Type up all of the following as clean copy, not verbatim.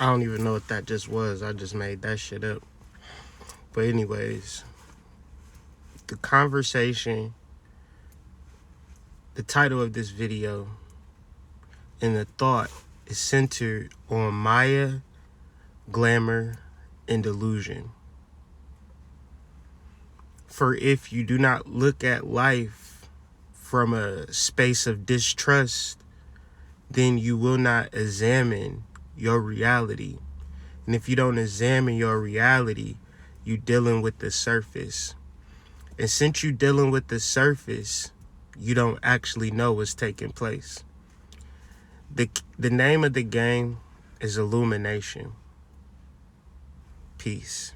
I don't even know what that just was. I just made that shit up. But anyways, the conversation, the title of this video, and the thought is centered on Maya, glamour, and illusion. For if you do not look at life from a space of distrust, then you will not examine your reality. And if you don't examine your reality, you're dealing with the surface. And since you're dealing with the surface, you don't actually know what's taking place. The name of the game is illumination. Peace.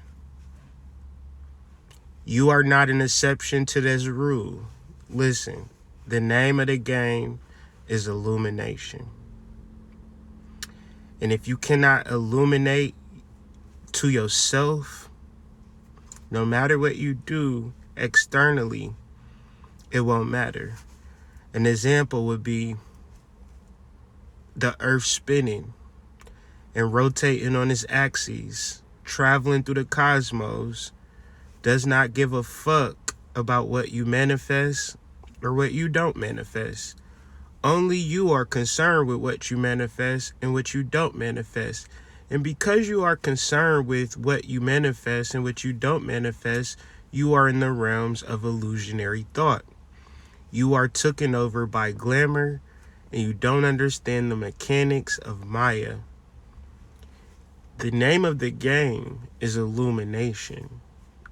You are not an exception to this rule. Listen, the name of the game is illumination. And if you cannot illuminate to yourself, no matter what you do externally, it won't matter. An example would be the earth spinning and rotating on its axis, traveling through the cosmos, does not give a fuck about what you manifest or what you don't manifest. Only you are concerned with what you manifest and what you don't manifest. And because you are concerned with what you manifest and what you don't manifest, you are in the realms of illusionary thought. You are taken over by glamour, and you don't understand the mechanics of Maya. The name of the game is illumination.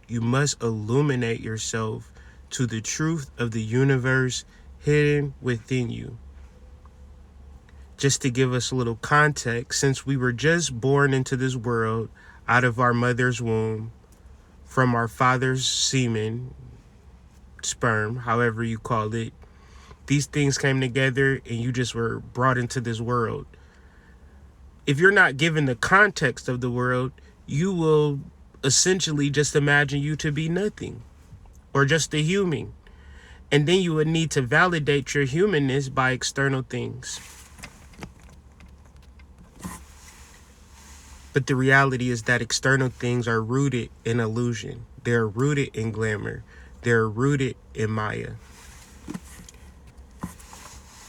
You must illuminate yourself to the truth of the universe hidden within you. Just to give us a little context, since we were just born into this world out of our mother's womb, from our father's semen, sperm, however you call it, these things came together and you just were brought into this world. If you're not given the context of the world, you will essentially just imagine you to be nothing or just a human. And then you would need to validate your humanness by external things. But the reality is that external things are rooted in illusion. They're rooted in glamour. They're rooted in Maya.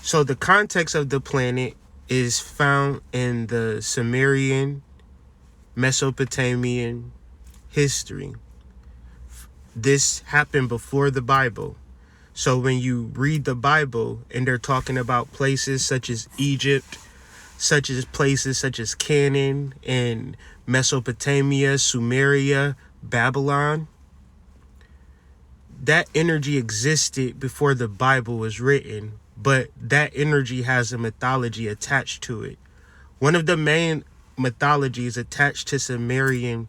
So the context of the planet is found in the Sumerian, Mesopotamian history. This happened before the Bible. So when you read the Bible and they're talking about places such as Egypt, such as places such as Canaan and Mesopotamia, Sumeria, Babylon, that energy existed before the Bible was written, but that energy has a mythology attached to it. One of the main mythologies attached to Sumerian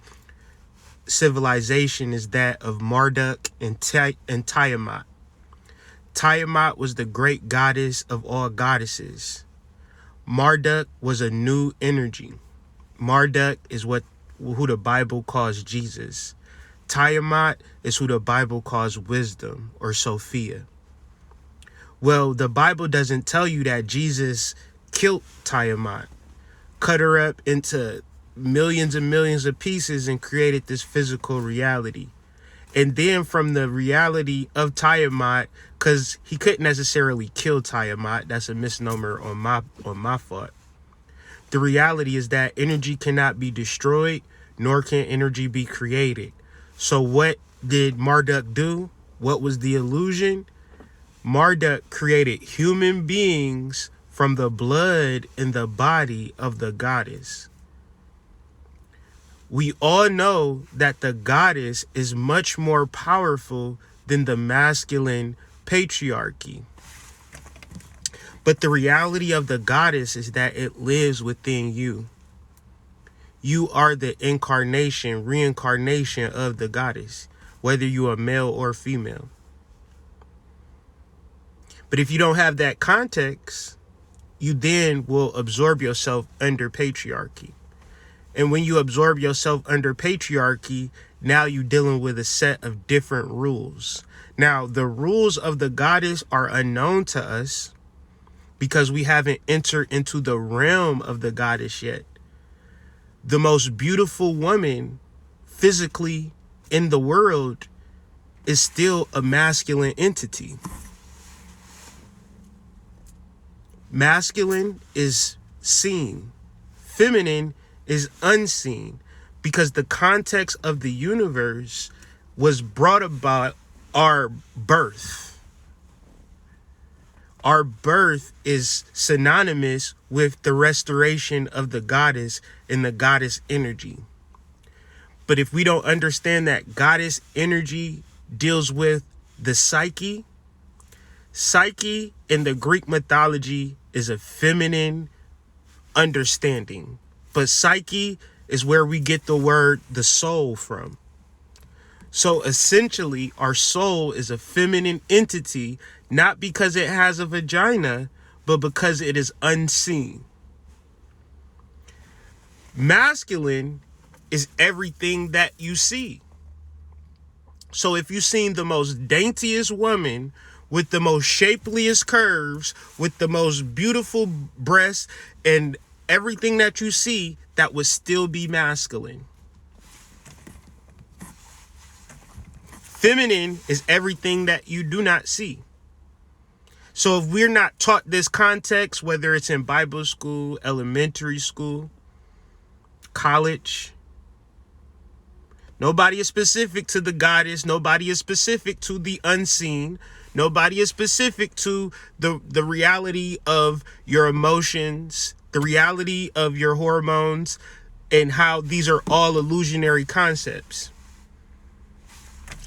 civilization is that of Marduk and Tiamat. Tiamat was the great goddess of all goddesses. Marduk was a new energy. Marduk is who the Bible calls Jesus. Tiamat is who the Bible calls wisdom or Sophia. Well, the Bible doesn't tell you that Jesus killed Tiamat, cut her up into millions and millions of pieces and created this physical reality. And then from the reality of Tiamat, because he couldn't necessarily kill Tiamat, that's a misnomer on my part. The reality is that energy cannot be destroyed, nor can energy be created. So what did Marduk do? What was the illusion? Marduk created human beings from the blood and the body of the goddess. We all know that the goddess is much more powerful than the masculine patriarchy. But the reality of the goddess is that it lives within you. You are the incarnation, reincarnation of the goddess, whether you are male or female. But if you don't have that context, you then will absorb yourself under patriarchy. And when you absorb yourself under patriarchy, now you're dealing with a set of different rules. Now, the rules of the goddess are unknown to us because we haven't entered into the realm of the goddess yet. the most beautiful woman physically in the world is still a masculine entity. Masculine is seen. Feminine is unseen, because the context of the universe was brought about our birth. Our birth is synonymous with the restoration of the goddess and the goddess energy. But if we don't understand that goddess energy deals with the psyche in the Greek mythology is a feminine understanding. But psyche is where we get the word the soul from. So essentially, our soul is a feminine entity, not because it has a vagina, but because it is unseen. Masculine is everything that you see. So if you've seen the most daintiest woman with the most shapeliest curves, with the most beautiful breasts and everything that you see, that would still be masculine. Feminine is everything that you do not see. So if we're not taught this context, whether it's in Bible school, elementary school, college, nobody is specific to the goddess. Nobody is specific to the unseen. Nobody is specific to the reality of your emotions, the reality of your hormones, and how these are all illusionary concepts.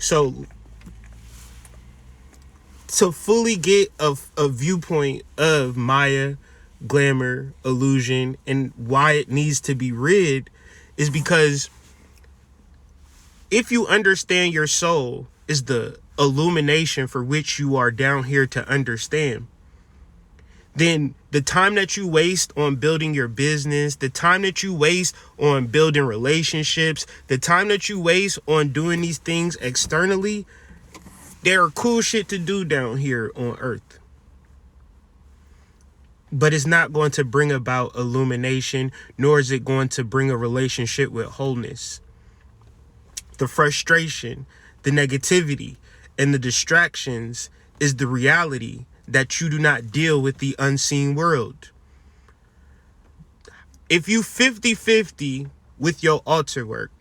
So to fully get a viewpoint of Maya, glamour, illusion, and why it needs to be rid is because if you understand your soul is the illumination for which you are down here to understand, then the time that you waste on building your business, the time that you waste on building relationships, the time that you waste on doing these things externally, there are cool shit to do down here on earth. But it's not going to bring about illumination, nor is it going to bring a relationship with wholeness. The frustration, the negativity, and the distractions is the reality that you do not deal with the unseen world. If you 50-50 with your altar work,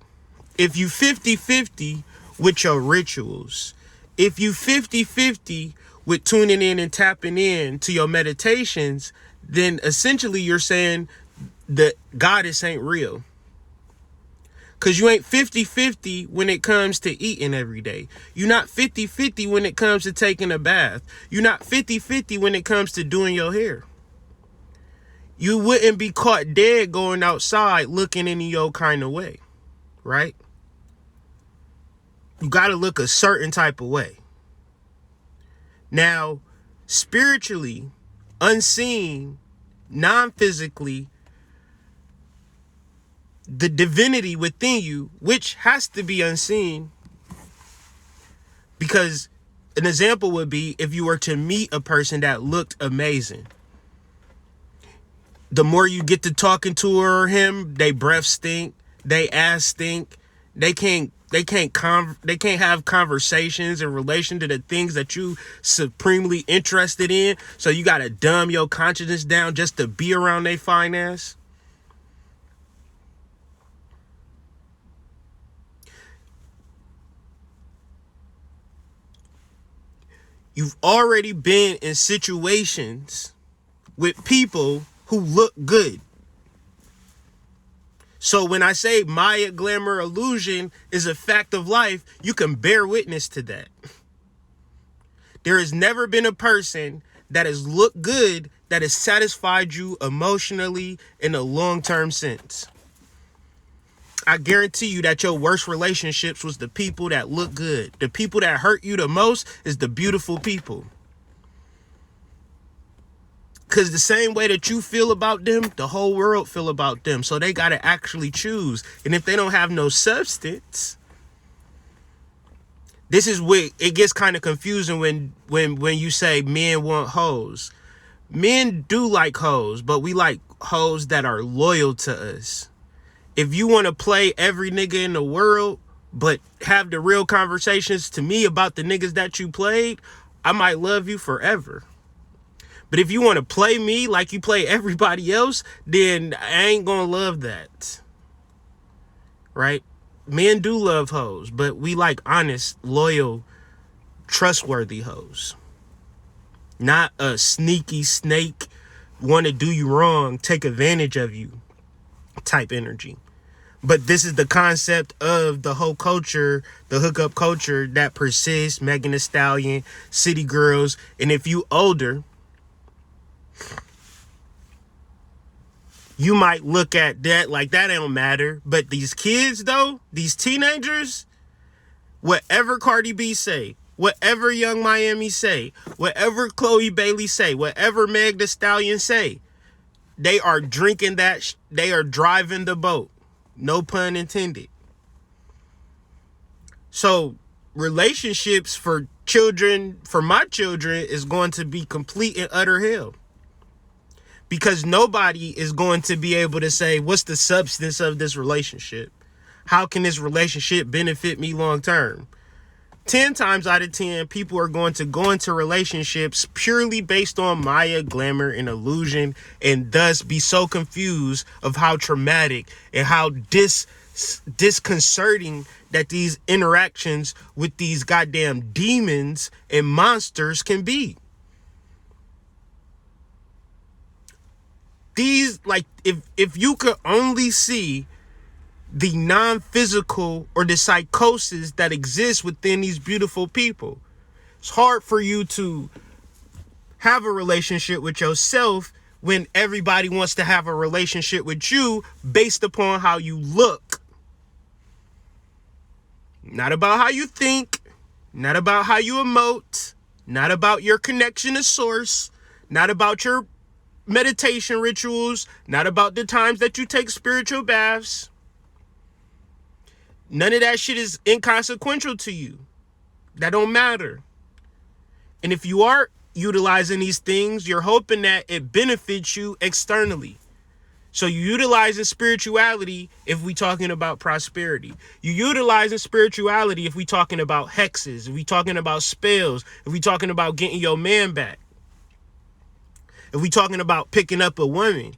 if you 50-50 with your rituals, if you 50-50 with tuning in and tapping in to your meditations, then essentially you're saying that goddess ain't real. Because you ain't 50-50 when it comes to eating every day. You're not 50-50 when it comes to taking a bath. You're not 50-50 when it comes to doing your hair. You wouldn't be caught dead going outside looking any your kind of way, right? You got to look a certain type of way. Now, spiritually, unseen, non-physically, the divinity within you, which has to be unseen, because an example would be if you were to meet a person that looked amazing. The more you get to talking to her or him, they breath stink, they ass stink, they can't have conversations in relation to the things that you supremely interested in. So you got to dumb your consciousness down just to be around their fine ass. You've already been in situations with people who look good. So when I say Maya, glamour, illusion is a fact of life, you can bear witness to that. There has never been a person that has looked good that has satisfied you emotionally in a long-term sense. I guarantee you that your worst relationships was the people that look good. The people that hurt you the most is the beautiful people. Because the same way that you feel about them, the whole world feel about them. So they got to actually choose. And if they don't have no substance, this is where it gets kind of confusing when you say men want hoes. Men do like hoes, but we like hoes that are loyal to us. If you want to play every nigga in the world, but have the real conversations to me about the niggas that you played, I might love you forever. But if you want to play me like you play everybody else, then I ain't gonna love that. Right? Men do love hoes, but we like honest, loyal, trustworthy hoes. Not a sneaky snake, want to do you wrong, take advantage of you type energy. But this is the concept of the whole culture, the hookup culture that persists. Megan Thee Stallion, City Girls. And if you older, you might look at that like that don't matter. But these kids though, these teenagers, whatever Cardi B say, whatever Young Miami say, whatever Chloe Bailey say, whatever Meg Thee Stallion say, they are drinking that, they are driving the boat. No pun intended. So relationships for children, for my children, is going to be complete and utter hell. Because nobody is going to be able to say, what's the substance of this relationship? How can this relationship benefit me long term? 10 times out of 10, people are going to go into relationships purely based on Maya, glamour, and illusion, and thus be so confused of how traumatic and how disconcerting that these interactions with these goddamn demons and monsters can be. These, like, if you could only see the non-physical or the psychosis that exists within these beautiful people, it's hard for you to have a relationship with yourself when everybody wants to have a relationship with you based upon how you look. Not about how you think, not about how you emote, not about your connection to source, not about your meditation rituals, not about the times that you take spiritual baths. None of that shit is inconsequential to you. That don't matter. And if you are utilizing these things, you're hoping that it benefits you externally. So you utilizing spirituality if we talking about prosperity. You utilizing spirituality if we talking about hexes, if we talking about spells, if we talking about getting your man back, if we talking about picking up a woman.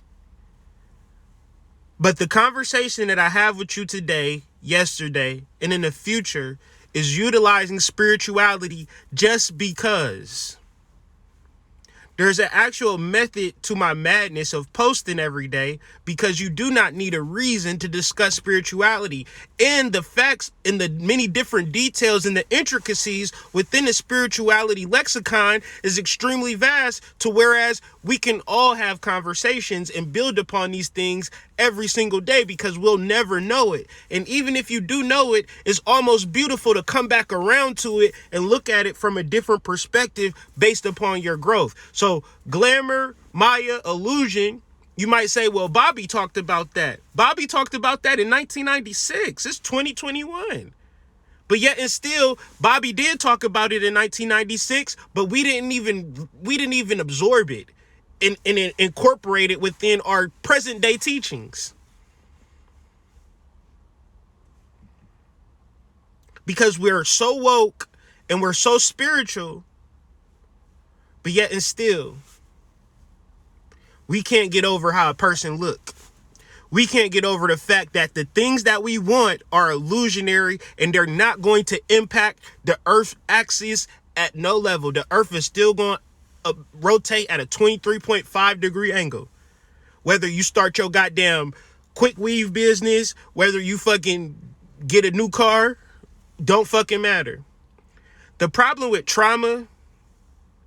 But the conversation that I have with you today, yesterday, and in the future is utilizing spirituality just because. There's an actual method to my madness of posting every day, because you do not need a reason to discuss spirituality. And the facts and the many different details and the intricacies within the spirituality lexicon is extremely vast, to whereas we can all have conversations and build upon these things every single day, because we'll never know it. And even if you do know it, it's almost beautiful to come back around to it and look at it from a different perspective based upon your growth. So glamour, Maya, illusion, you might say, well, Bobby talked about that. Bobby talked about that in 1996. It's 2021. But yet and still, Bobby did talk about it in 1996, but we didn't even absorb it and incorporate it within our present day teachings. Because we're so woke and we're so spiritual, but yet and still, we can't get over how a person look. We can't get over the fact that the things that we want are illusionary and they're not going to impact the Earth axis at no level. The Earth is still going to rotate at a 23.5 degree angle. Whether you start your goddamn quick weave business, whether you fucking get a new car, don't fucking matter. The problem with trauma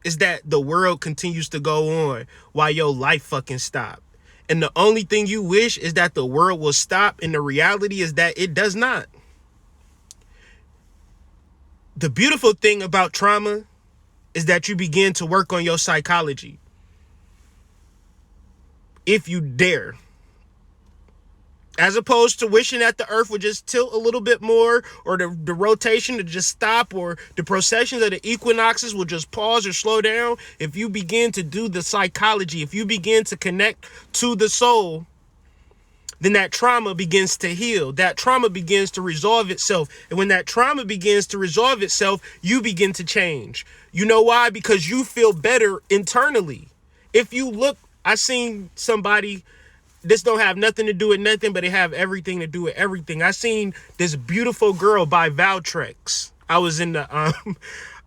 is that the world continues to go on while your life fucking stop. And the only thing you wish is that the world will stop, and the reality is that it does not. The beautiful thing about trauma is that you begin to work on your psychology. If you dare. As opposed to wishing that the earth would just tilt a little bit more, or the rotation to just stop, or the processions of the equinoxes will just pause or slow down. If you begin to do the psychology, if you begin to connect to the soul, then that trauma begins to heal. That trauma begins to resolve itself. And when that trauma begins to resolve itself, you begin to change. You know why? Because you feel better internally. If you look, I seen somebody, this don't have nothing to do with nothing, but it have everything to do with everything. I seen this beautiful girl buy Valtrex. I was in the,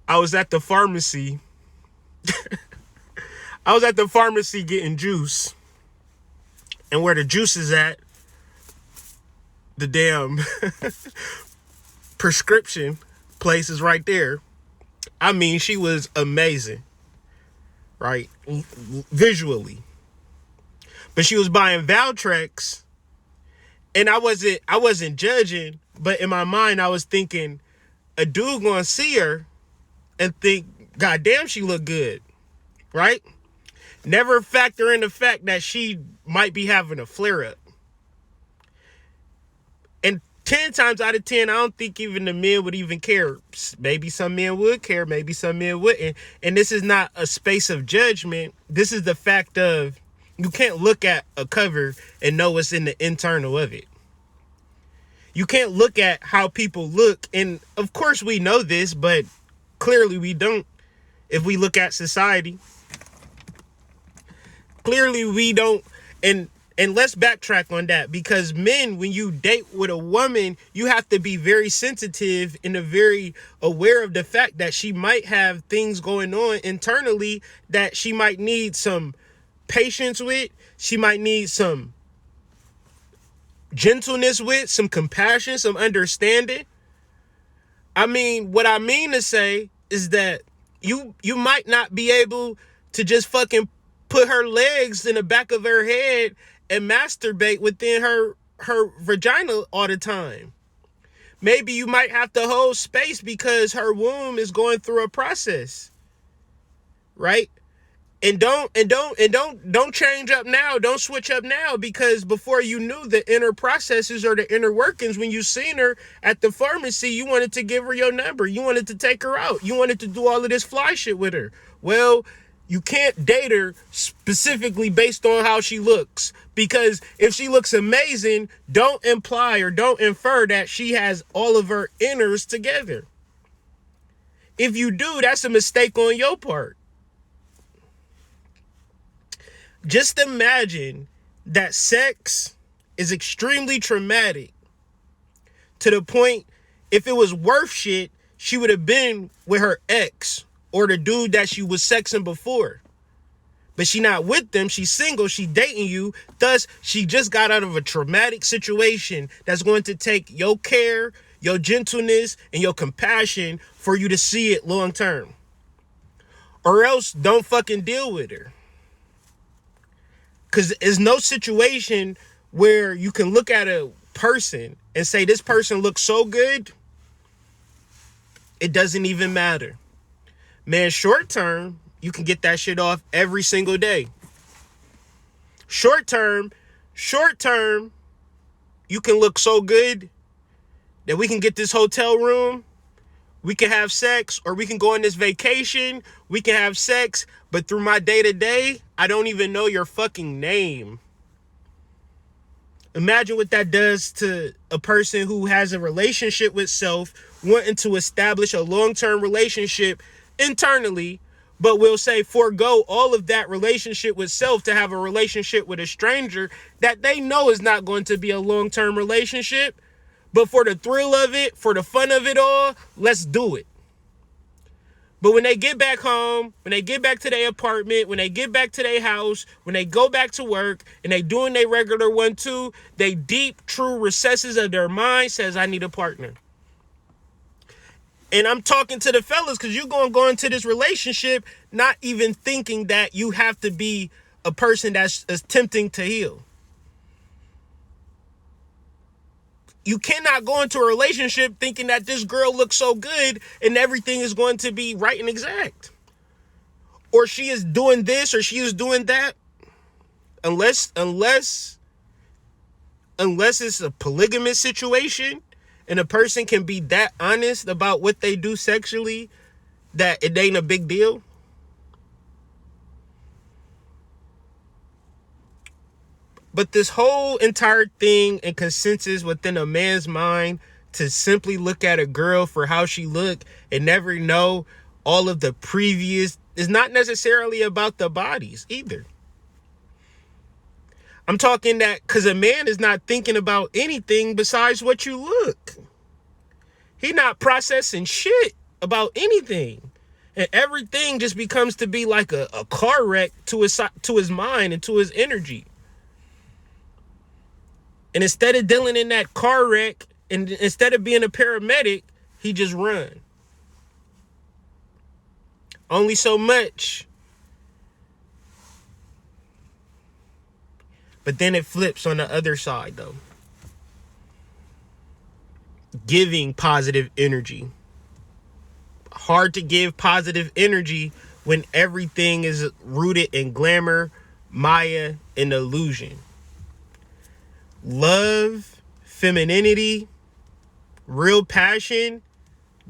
I was at the pharmacy. I was at the pharmacy getting juice. And where the juice is at, the damn prescription place is right there. I mean, she was amazing, right? Visually. But she was buying Valtrex, and I wasn't judging, but in my mind I was thinking, a dude gonna see her and think, God damn, she look good, right? Never factor in the fact that she might be having a flare-up. And 10 times out of 10, I don't think even the men would even care. Maybe some men would care, maybe some men wouldn't. And this is not a space of judgment. This is the fact of, you can't look at a cover and know what's in the internal of it. You can't look at how people look. And of course we know this, but clearly we don't. If we look at society, clearly we don't. And let's backtrack on that, because men, when you date with a woman, you have to be very sensitive and very aware of the fact that she might have things going on internally that she might need some patience with. She might need some gentleness with, some compassion, some understanding. I mean, what I mean to say is that you might not be able to just fucking put her legs in the back of her head and masturbate within her vagina all the time. Maybe you might have to hold space because her womb is going through a process, right? And don't change up now. Don't switch up now, because before you knew the inner processes or the inner workings, when you seen her at the pharmacy, you wanted to give her your number. You wanted to take her out. You wanted to do all of this fly shit with her. Well, you can't date her specifically based on how she looks, because if she looks amazing, don't imply or don't infer that she has all of her inners together. If you do, that's a mistake on your part. Just imagine that sex is extremely traumatic to the point, if it was worth shit, she would have been with her ex or the dude that she was sexing before. But she not with them. She's single. She dating you. Thus, she just got out of a traumatic situation that's going to take your care, your gentleness, and your compassion for you to see it long term. Or else, don't fucking deal with her. Because there's no situation where you can look at a person and say, this person looks so good, it doesn't even matter. Man, short term, you can get that shit off every single day. Short term, you can look so good that we can get this hotel room, we can have sex, or we can go on this vacation, we can have sex, but through my day-to-day, I don't even know your fucking name. Imagine what that does to a person who has a relationship with self, wanting to establish a long-term relationship internally, but will say forego all of that relationship with self to have a relationship with a stranger that they know is not going to be a long-term relationship. But for the thrill of it, for the fun of it all, let's do it. But when they get back home, when they get back to their apartment, when they get back to their house, when they go back to work and they doing their regular 1-2, they deep, true recesses of their mind says, I need a partner. And I'm talking to the fellas, because you're going to go into this relationship not even thinking that you have to be a person that's attempting to heal. You cannot go into a relationship thinking that this girl looks so good and everything is going to be right and exact. Or she is doing this or she is doing that. Unless it's a polygamous situation and a person can be that honest about what they do sexually that it ain't a big deal. But this whole entire thing and consensus within a man's mind to simply look at a girl for how she look and never know all of the previous is not necessarily about the bodies either. I'm talking that because a man is not thinking about anything besides what you look. He not processing shit about anything. And everything just becomes to be like a car wreck to his mind and to his energy. And instead of dealing in that car wreck, and instead of being a paramedic, he just run. Only so much. But then it flips on the other side, though. Giving positive energy. Hard to give positive energy when everything is rooted in glamour, Maya, and illusion. Love, femininity, real passion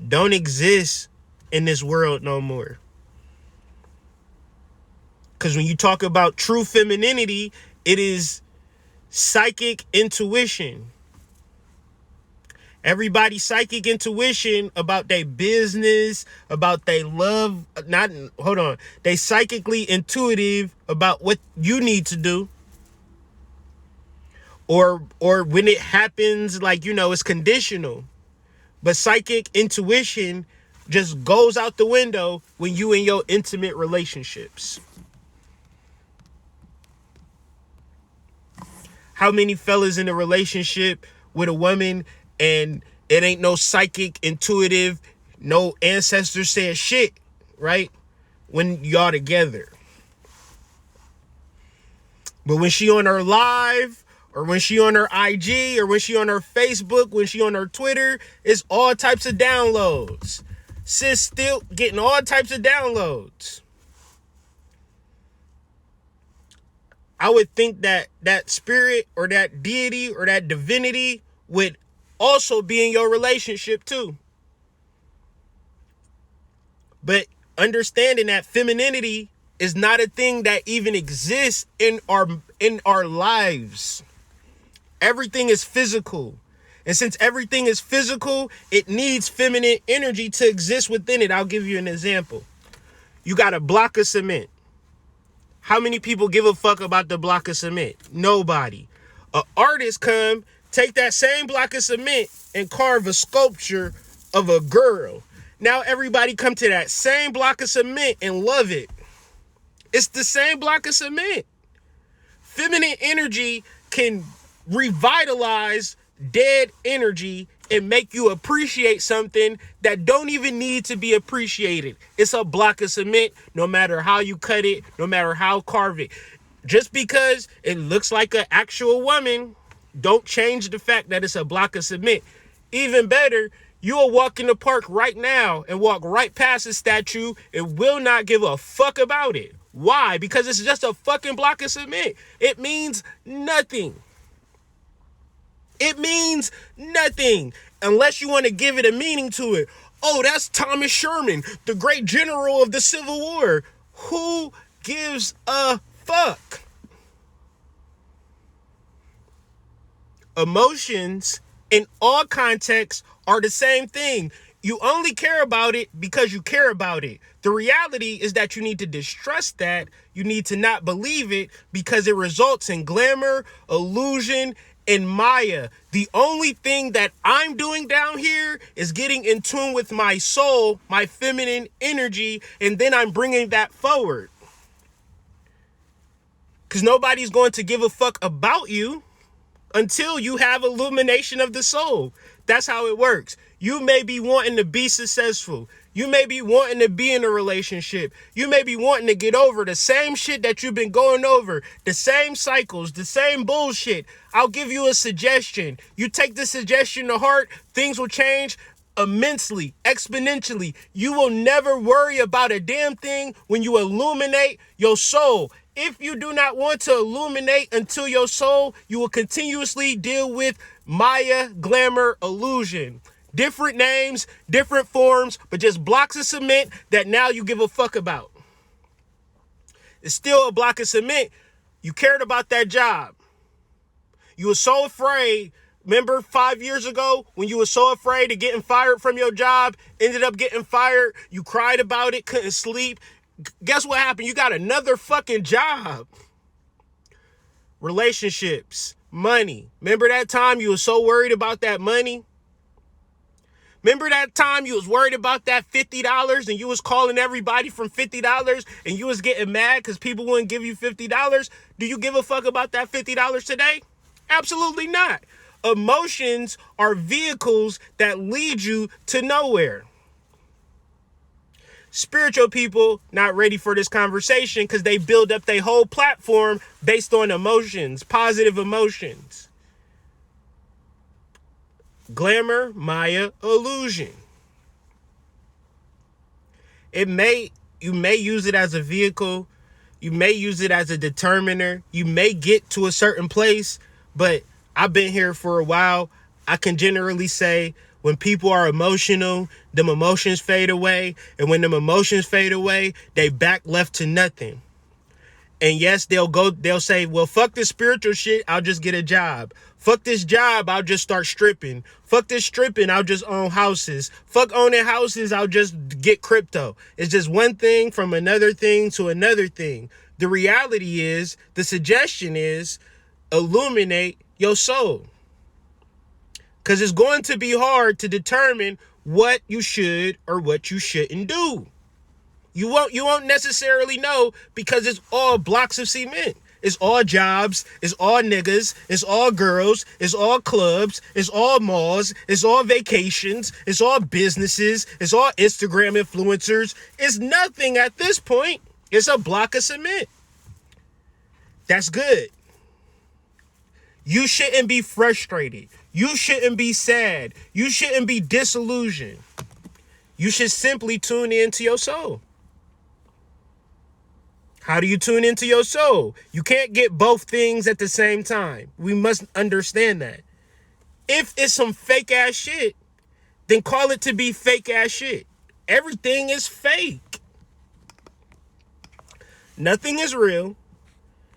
don't exist in this world no more. Because when you talk about true femininity, it is psychic intuition. Everybody's psychic intuition about their business, about their love, they psychically intuitive about what you need to do. Or when it happens, like, it's conditional. But psychic intuition just goes out the window when you in your intimate relationships. How many fellas in a relationship with a woman and it ain't no psychic, intuitive, no ancestors saying shit, right? When y'all together. But when she on her live, or when she on her IG, or when she on her Facebook, when she on her Twitter, it's all types of downloads. Sis still getting all types of downloads. I would think that that spirit or that deity or that divinity would also be in your relationship too. But understanding that femininity is not a thing that even exists in our lives. Everything is physical. And since everything is physical, it needs feminine energy to exist within it. I'll give you an example. You got a block of cement. How many people give a fuck about the block of cement? Nobody. An artist come, take that same block of cement and carve a sculpture of a girl. Now everybody come to that same block of cement and love it. It's the same block of cement. Feminine energy can revitalize dead energy and make you appreciate something that don't even need to be appreciated. It's a block of cement, no matter how you cut it, no matter how carve it. Just because it looks like an actual woman, don't change the fact that it's a block of cement. Even better, you'll walk in the park right now and walk right past a statue and will not give a fuck about it. Why? Because it's just a fucking block of cement. It means nothing. It means nothing unless you want to give it a meaning to it. Oh, that's Thomas Sherman, the great general of the Civil War. Who gives a fuck? Emotions in all contexts are the same thing. You only care about it because you care about it. The reality is that you need to distrust that. You need to not believe it because it results in glamour, illusion, and Maya. The only thing that I'm doing down here is getting in tune with my soul, my feminine energy, and then I'm bringing that forward. Because nobody's going to give a fuck about you until you have illumination of the soul. That's how it works. You may be wanting to be successful. You may be wanting to be in a relationship. You may be wanting to get over the same shit that you've been going over, the same cycles, the same bullshit. I'll give you a suggestion. You take the suggestion to heart, things will change immensely, exponentially. You will never worry about a damn thing when you illuminate your soul. If you do not want to illuminate until your soul, you will continuously deal with Maya, glamour, illusion. Different names, different forms, but just blocks of cement that now you give a fuck about. It's still a block of cement. You cared about that job. You were so afraid. Remember 5 years ago when you were so afraid of getting fired from your job, ended up getting fired, you cried about it, couldn't sleep. Guess what happened? You got another fucking job. Relationships, money. Remember that time you were so worried about that money? Remember that time you was worried about that $50 and you was calling everybody from $50 and you was getting mad because people wouldn't give you $50? Do you give a fuck about that $50 today? Absolutely not. Emotions are vehicles that lead you to nowhere. Spiritual people not ready for this conversation because they build up their whole platform based on emotions, positive emotions. Glamour, Maya, illusion. You may use it as a vehicle. You may use it as a determiner. You may get to a certain place, but I've been here for a while. I can generally say when people are emotional, them emotions fade away. And when them emotions fade away, they back left to nothing. And yes, they'll say, well, fuck this spiritual shit, I'll just get a job. Fuck this job, I'll just start stripping. Fuck this stripping, I'll just own houses. Fuck owning houses, I'll just get crypto. It's just one thing from another thing to another thing. The reality is, the suggestion is, illuminate your soul. Because it's going to be hard to determine what you should or what you shouldn't do. You won't necessarily know because it's all blocks of cement. It's all jobs. It's all niggas. It's all girls. It's all clubs. It's all malls. It's all vacations. It's all businesses. It's all Instagram influencers. It's nothing at this point. It's a block of cement. That's good. You shouldn't be frustrated. You shouldn't be sad. You shouldn't be disillusioned. You should simply tune into your soul. How do you tune into your soul? You can't get both things at the same time. We must understand that. If it's some fake ass shit, then call it to be fake ass shit. Everything is fake. Nothing is real.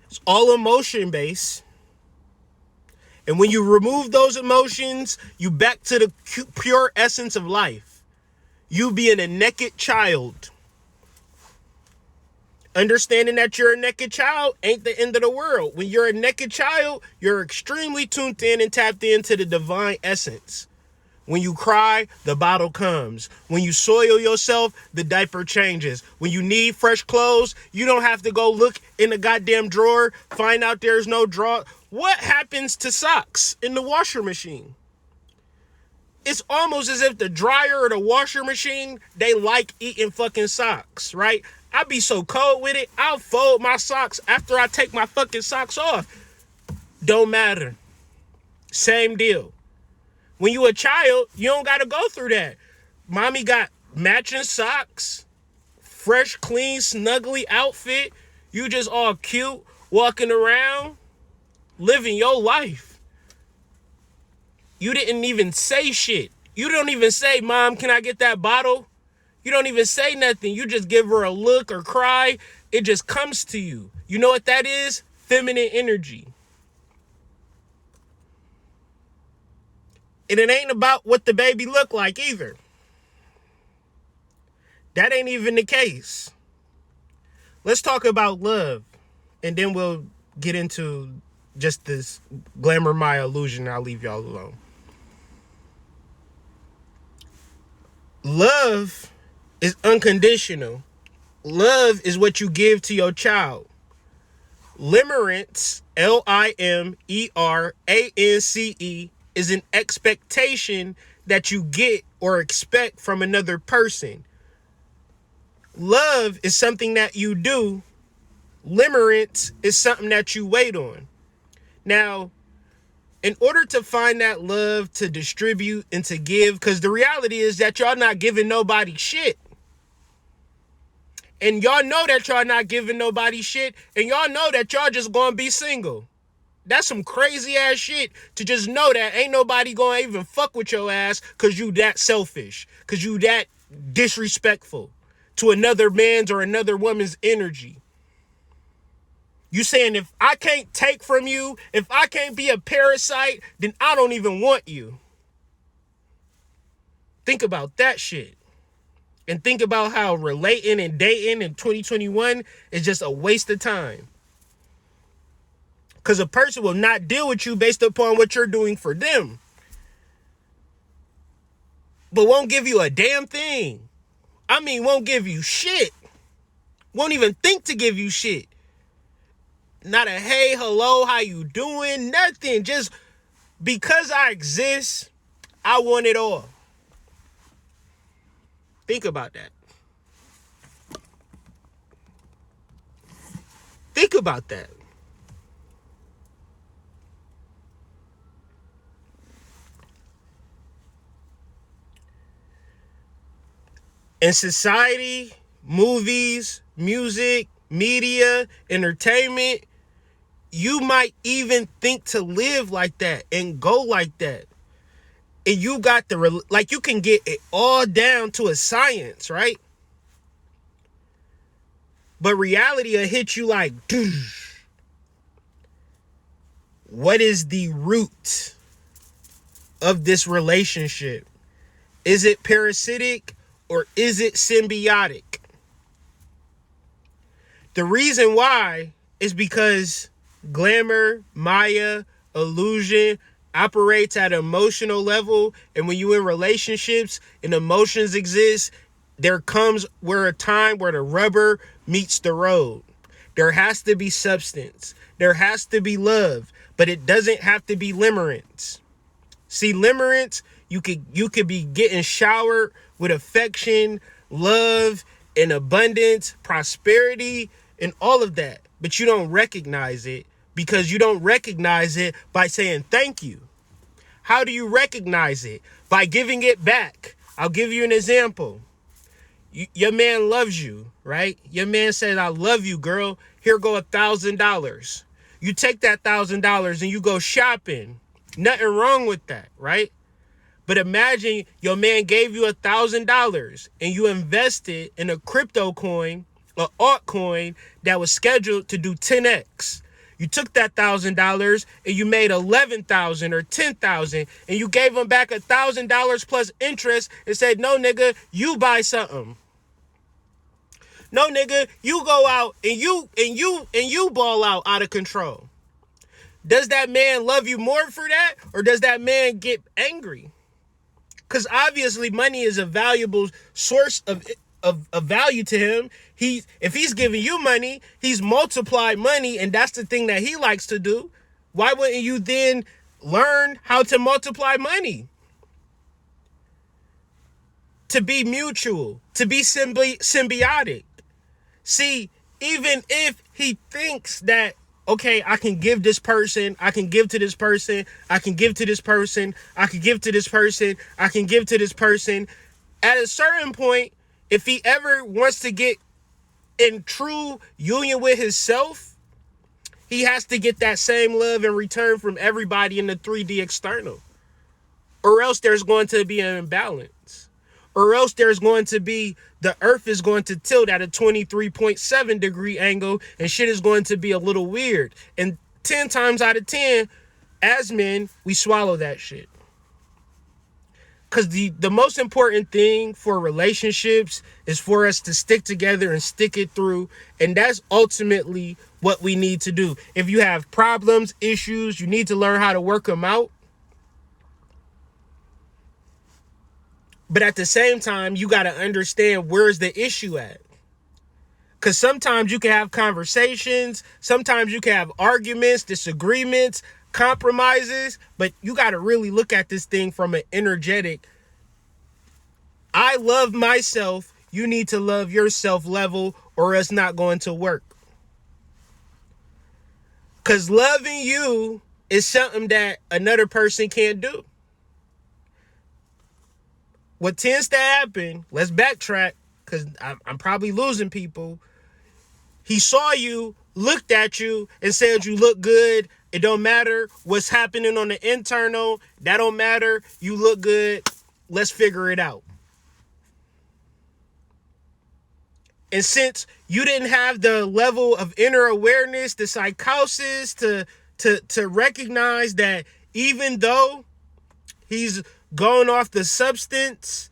It's all emotion based. And when you remove those emotions, you back to the pure essence of life. You being a naked child. Understanding that you're a naked child ain't the end of the world. When you're a naked child, you're extremely tuned in and tapped into the divine essence. When you cry, the bottle comes. When you soil yourself, the diaper changes. When you need fresh clothes, you don't have to go look in the goddamn drawer, find out there's no drawer. What happens to socks in the washer machine? It's almost as if the dryer or the washer machine, they like eating fucking socks, right? I be so cold with it, I'll fold my socks after I take my fucking socks off. Don't matter. Same deal. When you a child, you don't got to go through that. Mommy got matching socks, fresh, clean, snuggly outfit. You just all cute, walking around, living your life. You didn't even say shit. You don't even say, Mom, can I get that bottle? You don't even say nothing. You just give her a look or cry. It just comes to you. You know what that is? Feminine energy. And it ain't about what the baby look like either. That ain't even the case. Let's talk about love. And then we'll get into just this glamour, my illusion. I'll leave y'all alone. Love is unconditional. Love is what you give to your child. Limerence, Limerance, is an expectation that you get or expect from another person. Love is something that you do. Limerence is something that you wait on. Now, in order to find that love to distribute and to give, because the reality is that y'all not giving nobody shit. And y'all know that y'all not giving nobody shit. And y'all know that y'all just gonna be single. That's some crazy ass shit to just know that ain't nobody gonna even fuck with your ass because you that selfish. Because you that disrespectful to another man's or another woman's energy. You saying if I can't take from you, if I can't be a parasite, then I don't even want you. Think about that shit. And think about how relating and dating in 2021 is just a waste of time. Because a person will not deal with you based upon what you're doing for them. But won't give you a damn thing. I mean, won't give you shit. Won't even think to give you shit. Not a hey, hello, how you doing? Nothing. Just because I exist, I want it all. Think about that. Think about that. In society, movies, music, media, entertainment, you might even think to live like that and go like that. And you got you can get it all down to a science, right? But reality will hit you like, what is the root of this relationship? Is it parasitic or is it symbiotic? The reason why is because glamour, Maya, illusion operates at an emotional level. And when you're in relationships and emotions exist, there comes a time where the rubber meets the road. There has to be substance. There has to be love, but it doesn't have to be limerence. See, limerence, you could be getting showered with affection, love, and abundance, prosperity, and all of that. But you don't recognize it because you don't recognize it by saying thank you. How do you recognize it? By giving it back. I'll give you an example. Your man loves you, right? Your man says, I love you, girl. Here go $1,000. You take that $1,000 and you go shopping. Nothing wrong with that, right? But imagine your man gave you $1,000 and you invested in a crypto coin, an altcoin that was scheduled to do 10x. You took that $1,000 and you made 11,000 or 10,000, and you gave him back $1,000 plus interest and said, "No, nigga, you buy something. No, nigga, you go out and you ball out of control." Does that man love you more for that, or does that man get angry? Because obviously money is a valuable source of value to him. If he's giving you money, he's multiplied money, and that's the thing that he likes to do. Why wouldn't you then learn how to multiply money? To be mutual, to be symbiotic. See, even if he thinks that, okay, I can give this person, I can give to this person, I can give to this person, I can give to this person, I can give to this person. At a certain point, if he ever wants to get in true union with himself, he has to get that same love in return from everybody in the 3D external. Or else there's going to be an imbalance. Or else there's going to be, the earth is going to tilt at a 23.7 degree angle and shit is going to be a little weird. And 10 times out of 10, as men, we swallow that shit. Because the most important thing for relationships is for us to stick together and stick it through. And that's ultimately what we need to do. If you have problems, issues, you need to learn how to work them out. But at the same time, you got to understand where's the issue at. Because sometimes you can have conversations. Sometimes you can have arguments, disagreements, compromises. But you got to really look at this thing from an energetic, I love myself, you need to love yourself level, or it's not going to work. Because loving you is something that another person can't do. What tends to happen, let's backtrack, because I'm probably losing people. He saw you, looked at you, and said you look good. It don't matter what's happening on the internal. That don't matter. You look good. Let's figure it out. And since you didn't have the level of inner awareness, the psychosis to recognize that even though he's going off the substance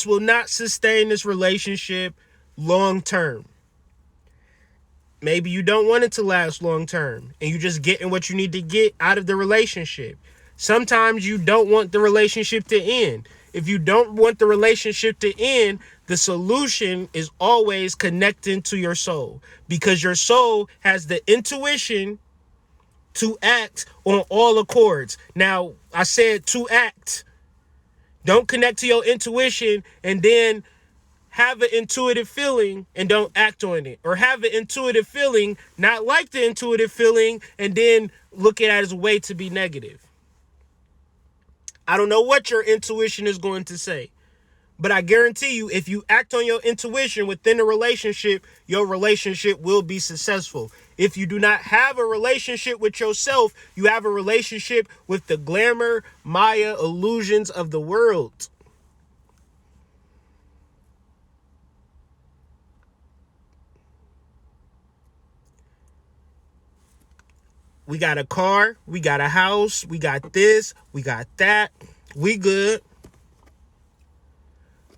will not sustain this relationship long term. Maybe you don't want it to last long term and you just getting what you need to get out of the relationship. Sometimes you don't want the relationship to end. If you don't want the relationship to end, the solution is always connecting to your soul, because your soul has the intuition to act on all accords. Now, I said to act. Don't connect to your intuition and then have an intuitive feeling and don't act on it. Or have an intuitive feeling, not like the intuitive feeling, and then look at it as a way to be negative. I don't know what your intuition is going to say, but I guarantee you, if you act on your intuition within a relationship, your relationship will be successful. If you do not have a relationship with yourself, you have a relationship with the glamour, Maya illusions of the world. We got a car, we got a house, we got this, we got that. We good.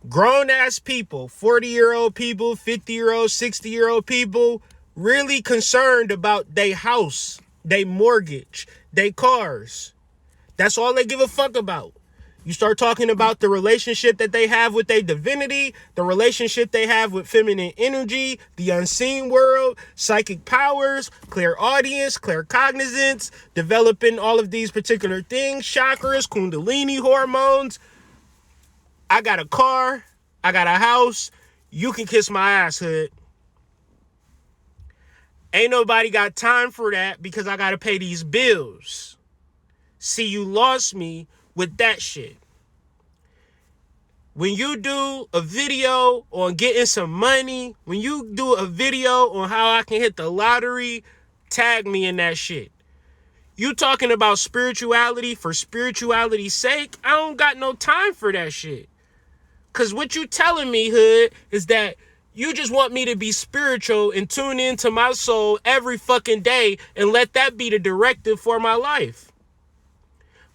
Grown ass people, 40-year-old people, 50-year-old, 60-year-old people, really concerned about their house, their mortgage, their cars. That's all they give a fuck about. You start talking about the relationship that they have with their divinity, the relationship they have with feminine energy, the unseen world, psychic powers, clairaudience, claircognizance, developing all of these particular things, chakras, kundalini hormones. I got a car, I got a house, you can kiss my ass, hood. Ain't nobody got time for that because I gotta pay these bills. See, you lost me with that shit. When you do a video on getting some money, when you do a video on how I can hit the lottery, tag me in that shit. You talking about spirituality for spirituality's sake? I don't got no time for that shit. Cause what you telling me, hood, is that you just want me to be spiritual and tune into my soul every fucking day and let that be the directive for my life.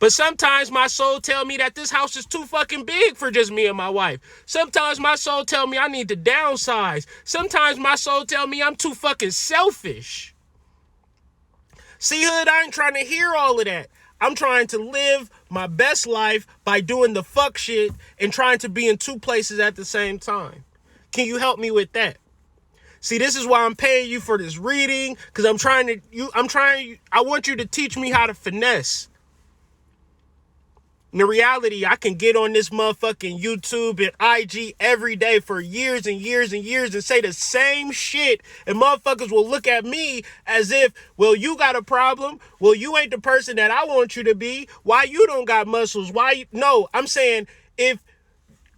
But sometimes my soul tell me that this house is too fucking big for just me and my wife. Sometimes my soul tell me I need to downsize. Sometimes my soul tell me I'm too fucking selfish. See, hood, I ain't trying to hear all of that. I'm trying to live my best life by doing the fuck shit and trying to be in two places at the same time. Can you help me with that? See, this is why I'm paying you for this reading, because I want you to teach me how to finesse. In reality, I can get on this motherfucking YouTube and IG every day for years and years and years and say the same shit, and motherfuckers will look at me as if, well, you got a problem. Well, you ain't the person that I want you to be. Why you don't got muscles? No, I'm saying if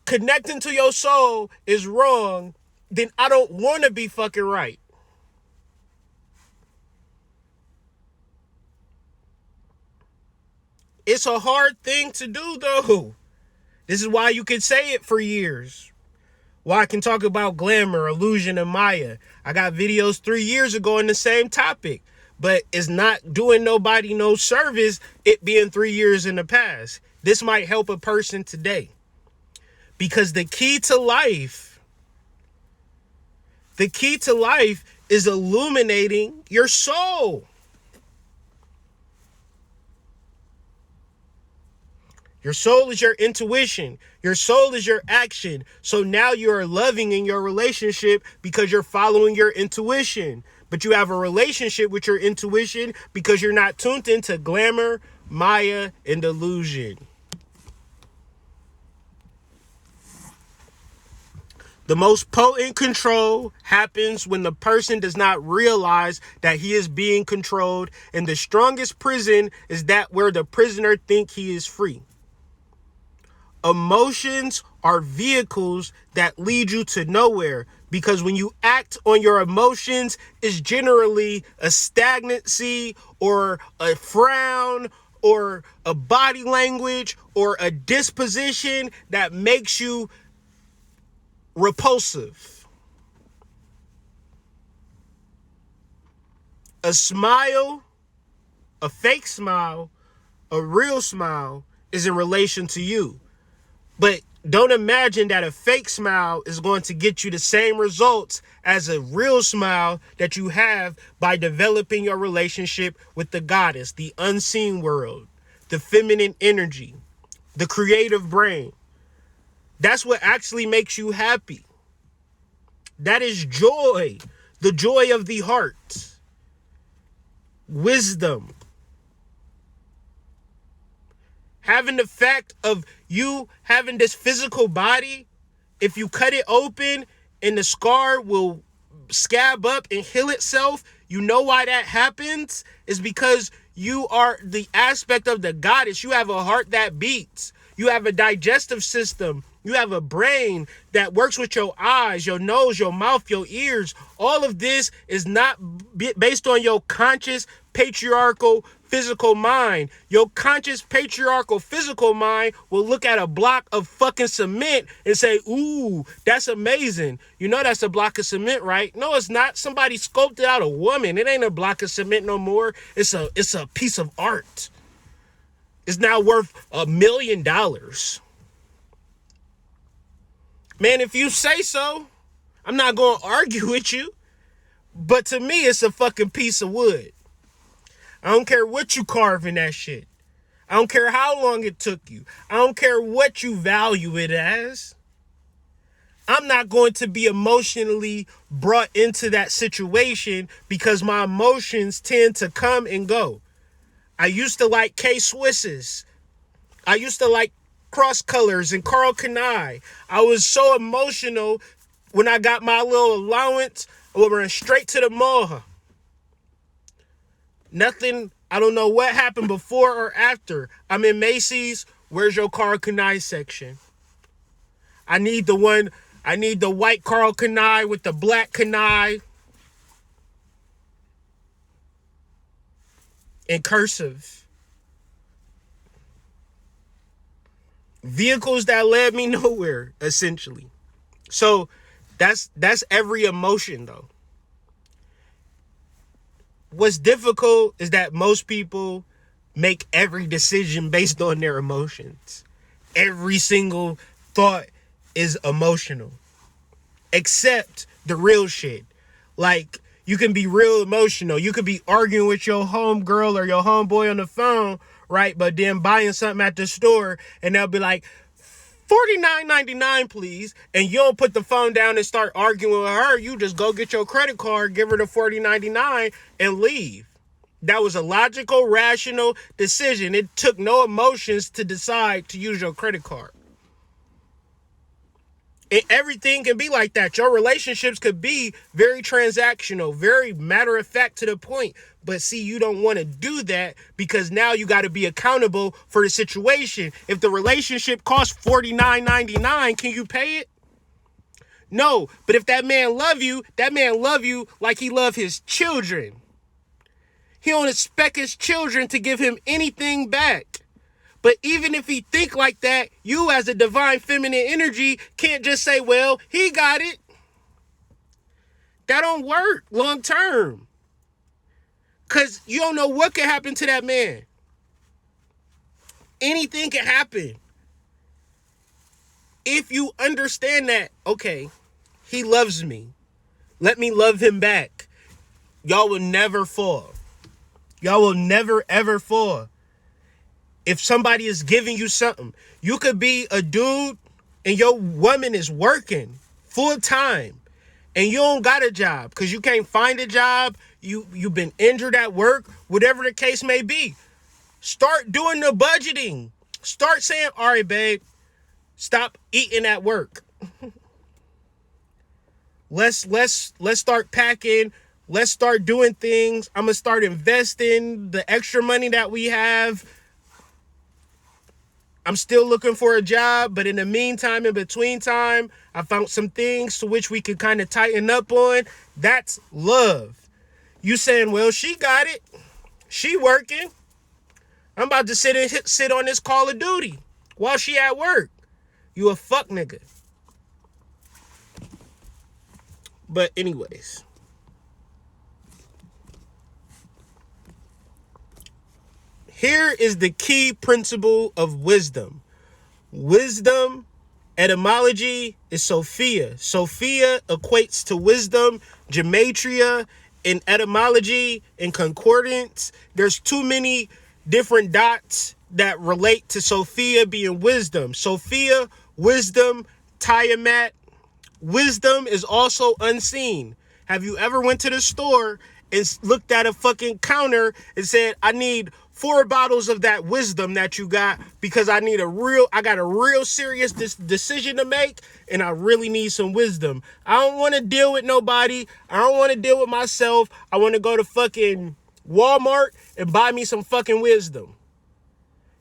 connecting to your soul is wrong, then I don't want to be fucking right. It's a hard thing to do, though. This is why you can say it for years. Why I can talk about glamour, illusion, and Maya. I got videos 3 years ago on the same topic, but it's not doing nobody no service, it being 3 years in the past. This might help a person today. Because the key to life is illuminating your soul. Your soul is your intuition. Your soul is your action. So now you are loving in your relationship because you're following your intuition. But you have a relationship with your intuition because you're not tuned into glamour, Maya, and illusion. The most potent control happens when the person does not realize that he is being controlled, and the strongest prison is that where the prisoner thinks he is free. Emotions are vehicles that lead you to nowhere, because when you act on your emotions, it's generally a stagnancy or a frown or a body language or a disposition that makes you repulsive. A smile, a fake smile, a real smile is in relation to you. But don't imagine that a fake smile is going to get you the same results as a real smile that you have by developing your relationship with the goddess, the unseen world, the feminine energy, the creative brain. That's what actually makes you happy. That is joy, the joy of the heart, wisdom. Having the fact of you having this physical body, if you cut it open and the scar will scab up and heal itself, you know why that happens? Is because you are the aspect of the goddess. You have a heart that beats. You have a digestive system. You have a brain that works with your eyes, your nose, your mouth, your ears. All of this is not based on your conscious, patriarchal, physical mind. Your conscious, patriarchal, physical mind will look at a block of fucking cement and say, ooh, that's amazing. You know that's a block of cement, right? No, it's not. Somebody sculpted out a woman. It ain't a block of cement no more. It's a piece of art. It's now worth $1 million. Man, if you say so, I'm not going to argue with you. But to me, it's a fucking piece of wood. I don't care what you carve in that shit. I don't care how long it took you. I don't care what you value it as. I'm not going to be emotionally brought into that situation because my emotions tend to come and go. I used to like K-Swisses. I used to like Cross Colors and Carl Kanai. I was so emotional when I got my little allowance. I went straight to the mall. Nothing, I don't know what happened before or after. I'm in Macy's. Where's your Carl Kanai section? I need the white Carl Kanai with the black Kanai in cursive. Vehicles that led me nowhere, essentially. So that's every emotion, though. What's difficult is that most people make every decision based on their emotions. Every single thought is emotional. Except the real shit. Like, you can be real emotional. You could be arguing with your homegirl or your homeboy on the phone, right? But then buying something at the store and they'll be like, $49.99, please. And you don't put the phone down and start arguing with her. You just go get your credit card, give her the $40.99 and leave. That was a logical, rational decision. It took no emotions to decide to use your credit card. And everything can be like that. Your relationships could be very transactional, very matter of fact to the point. But see, you don't want to do that because now you got to be accountable for the situation. If the relationship costs $49.99, can you pay it? No. But if that man love you like he love his children. He don't expect his children to give him anything back. But even if he think like that, you as a divine feminine energy can't just say, well, he got it. That don't work long term. Because you don't know what can happen to that man. Anything can happen. If you understand that, okay, he loves me. Let me love him back. Y'all will never fall. Y'all will never, ever fall. If somebody is giving you something, you could be a dude and your woman is working full time and you don't got a job because you can't find a job. You've been injured at work, whatever the case may be. Start doing the budgeting. Start saying, all right, babe, stop eating at work. Let's start packing. Let's start doing things. I'm going to start investing the extra money that we have. I'm still looking for a job, but in the meantime, in between time, I found some things to which we could kind of tighten up on. That's love. You saying, well, she got it. She working. I'm about to sit on this Call of Duty while she at work. You a fuck nigga. But anyways. Here is the key principle of wisdom. Wisdom, etymology is Sophia. Sophia equates to wisdom, gematria, in etymology, in concordance. There's too many different dots that relate to Sophia being wisdom. Sophia, wisdom, Tiamat. Wisdom is also unseen. Have you ever went to the store and looked at a fucking counter and said, I need 4 bottles of that wisdom that you got because I got a real serious decision to make and I really need some wisdom. I don't want to deal with nobody. I don't want to deal with myself. I want to go to fucking Walmart and buy me some fucking wisdom.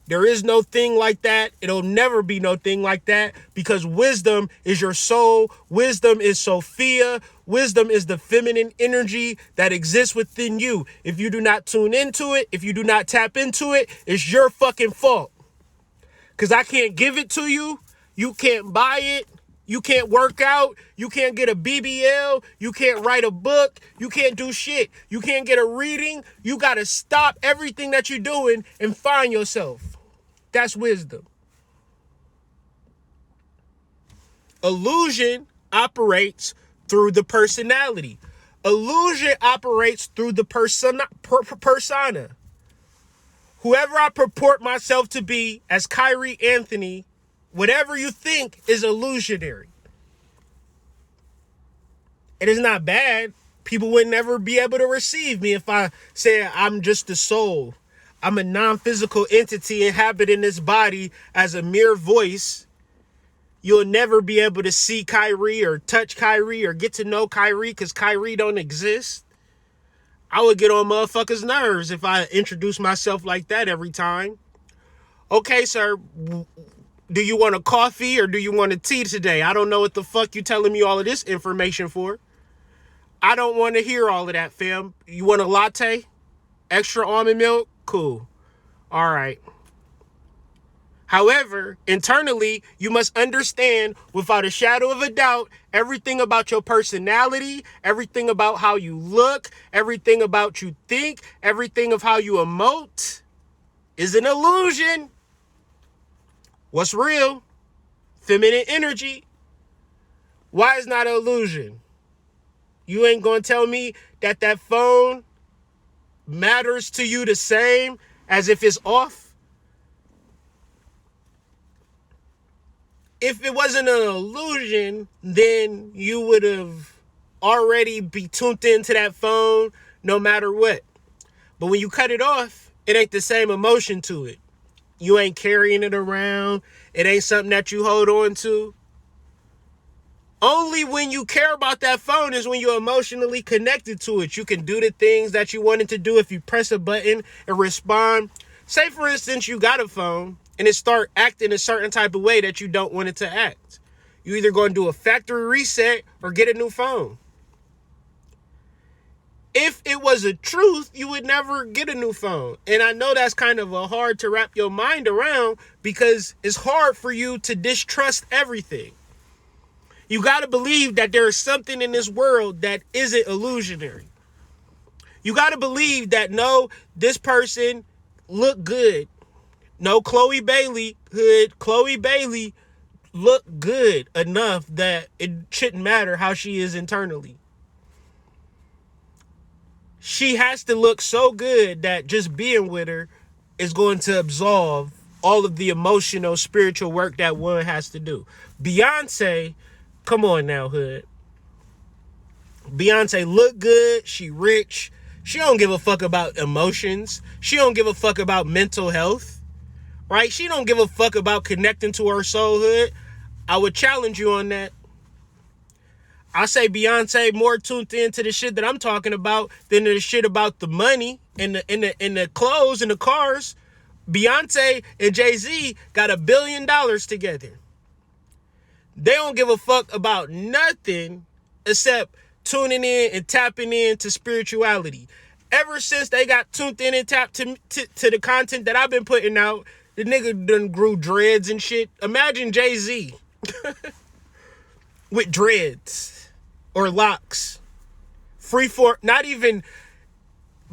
There is no thing like that. It'll never be no thing like that because wisdom is your soul. Wisdom is Sophia. Wisdom is the feminine energy that exists within you. If you do not tune into it, if you do not tap into it, it's your fucking fault. Because I can't give it to you. You can't buy it. You can't work out. You can't get a BBL. You can't write a book. You can't do shit. You can't get a reading. You got to stop everything that you're doing and find yourself. That's wisdom. Illusion operates through the personality. Illusion operates through the persona. Whoever I purport myself to be as Kyrie Anthony, whatever you think is illusionary. It is not bad. People would never be able to receive me if I say I'm just the soul. I'm a non-physical entity inhabiting this body as a mere voice. You'll never be able to see Kyrie or touch Kyrie or get to know Kyrie because Kyrie don't exist. I would get on motherfuckers' nerves if I introduce myself like that every time. Okay, sir, do you want a coffee or do you want a tea today? I don't know what the fuck you telling me all of this information for. I don't want to hear all of that, fam. You want a latte? Extra almond milk? Cool. All right. However, internally, you must understand without a shadow of a doubt everything about your personality, everything about how you look, everything about you think, everything of how you emote is an illusion. What's real? Feminine energy. Why is not an illusion? You ain't gonna tell me that that phone matters to you the same as if it's off? If it wasn't an illusion, then you would have already be tuned into that phone no matter what. But when you cut it off, it ain't the same emotion to it. You ain't carrying it around. It ain't something that you hold on to. Only when you care about that phone is when you're emotionally connected to it. You can do the things that you wanted to do if you press a button and respond. Say, for instance, you got a phone and it start acting a certain type of way that you don't want it to act. You either going to do a factory reset or get a new phone. If it was a truth, you would never get a new phone. And I know that's kind of a hard to wrap your mind around because it's hard for you to distrust everything. You got to believe that there is something in this world that isn't illusionary. You got to believe that, no, this person look good. No, Chloe Bailey look good enough that it shouldn't matter how she is internally. She has to look so good that just being with her is going to absolve all of the emotional, spiritual work that one has to do. Beyonce, come on now, hood. Beyonce look good. She rich. She don't give a fuck about emotions. She don't give a fuck about mental health. Right? She don't give a fuck about connecting to her soulhood. I would challenge you on that. I say Beyonce more tuned into the shit that I'm talking about than the shit about the money and the clothes and the cars. Beyonce and Jay-Z got $1 billion together. They don't give a fuck about nothing except tuning in and tapping into spirituality. Ever since they got tuned in and tapped to the content that I've been putting out, the nigga done grew dreads and shit. Imagine Jay-Z with dreads or locks. Free for, not even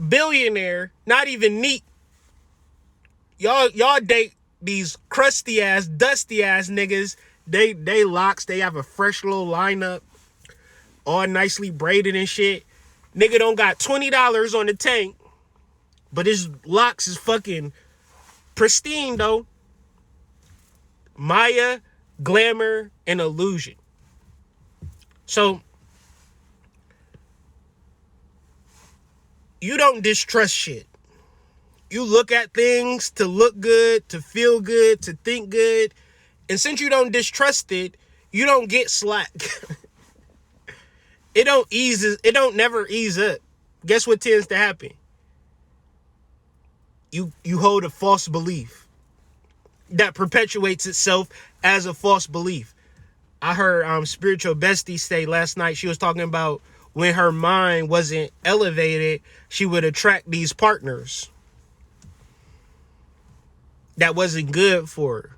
billionaire, not even neat. Y'all date these crusty ass, dusty ass niggas. They locks. They have a fresh little lineup, all nicely braided and shit. Nigga don't got $20 on the tank, but his locks is fucking pristine though. Maya, glamour, and illusion. So you don't distrust shit. You look at things to look good, to feel good, to think good. And since you don't distrust it, you don't get slack. It don't never ease up. Guess what tends to happen? You hold a false belief that perpetuates itself as a false belief. I heard Spiritual Bestie say last night, she was talking about when her mind wasn't elevated, she would attract these partners that wasn't good for her.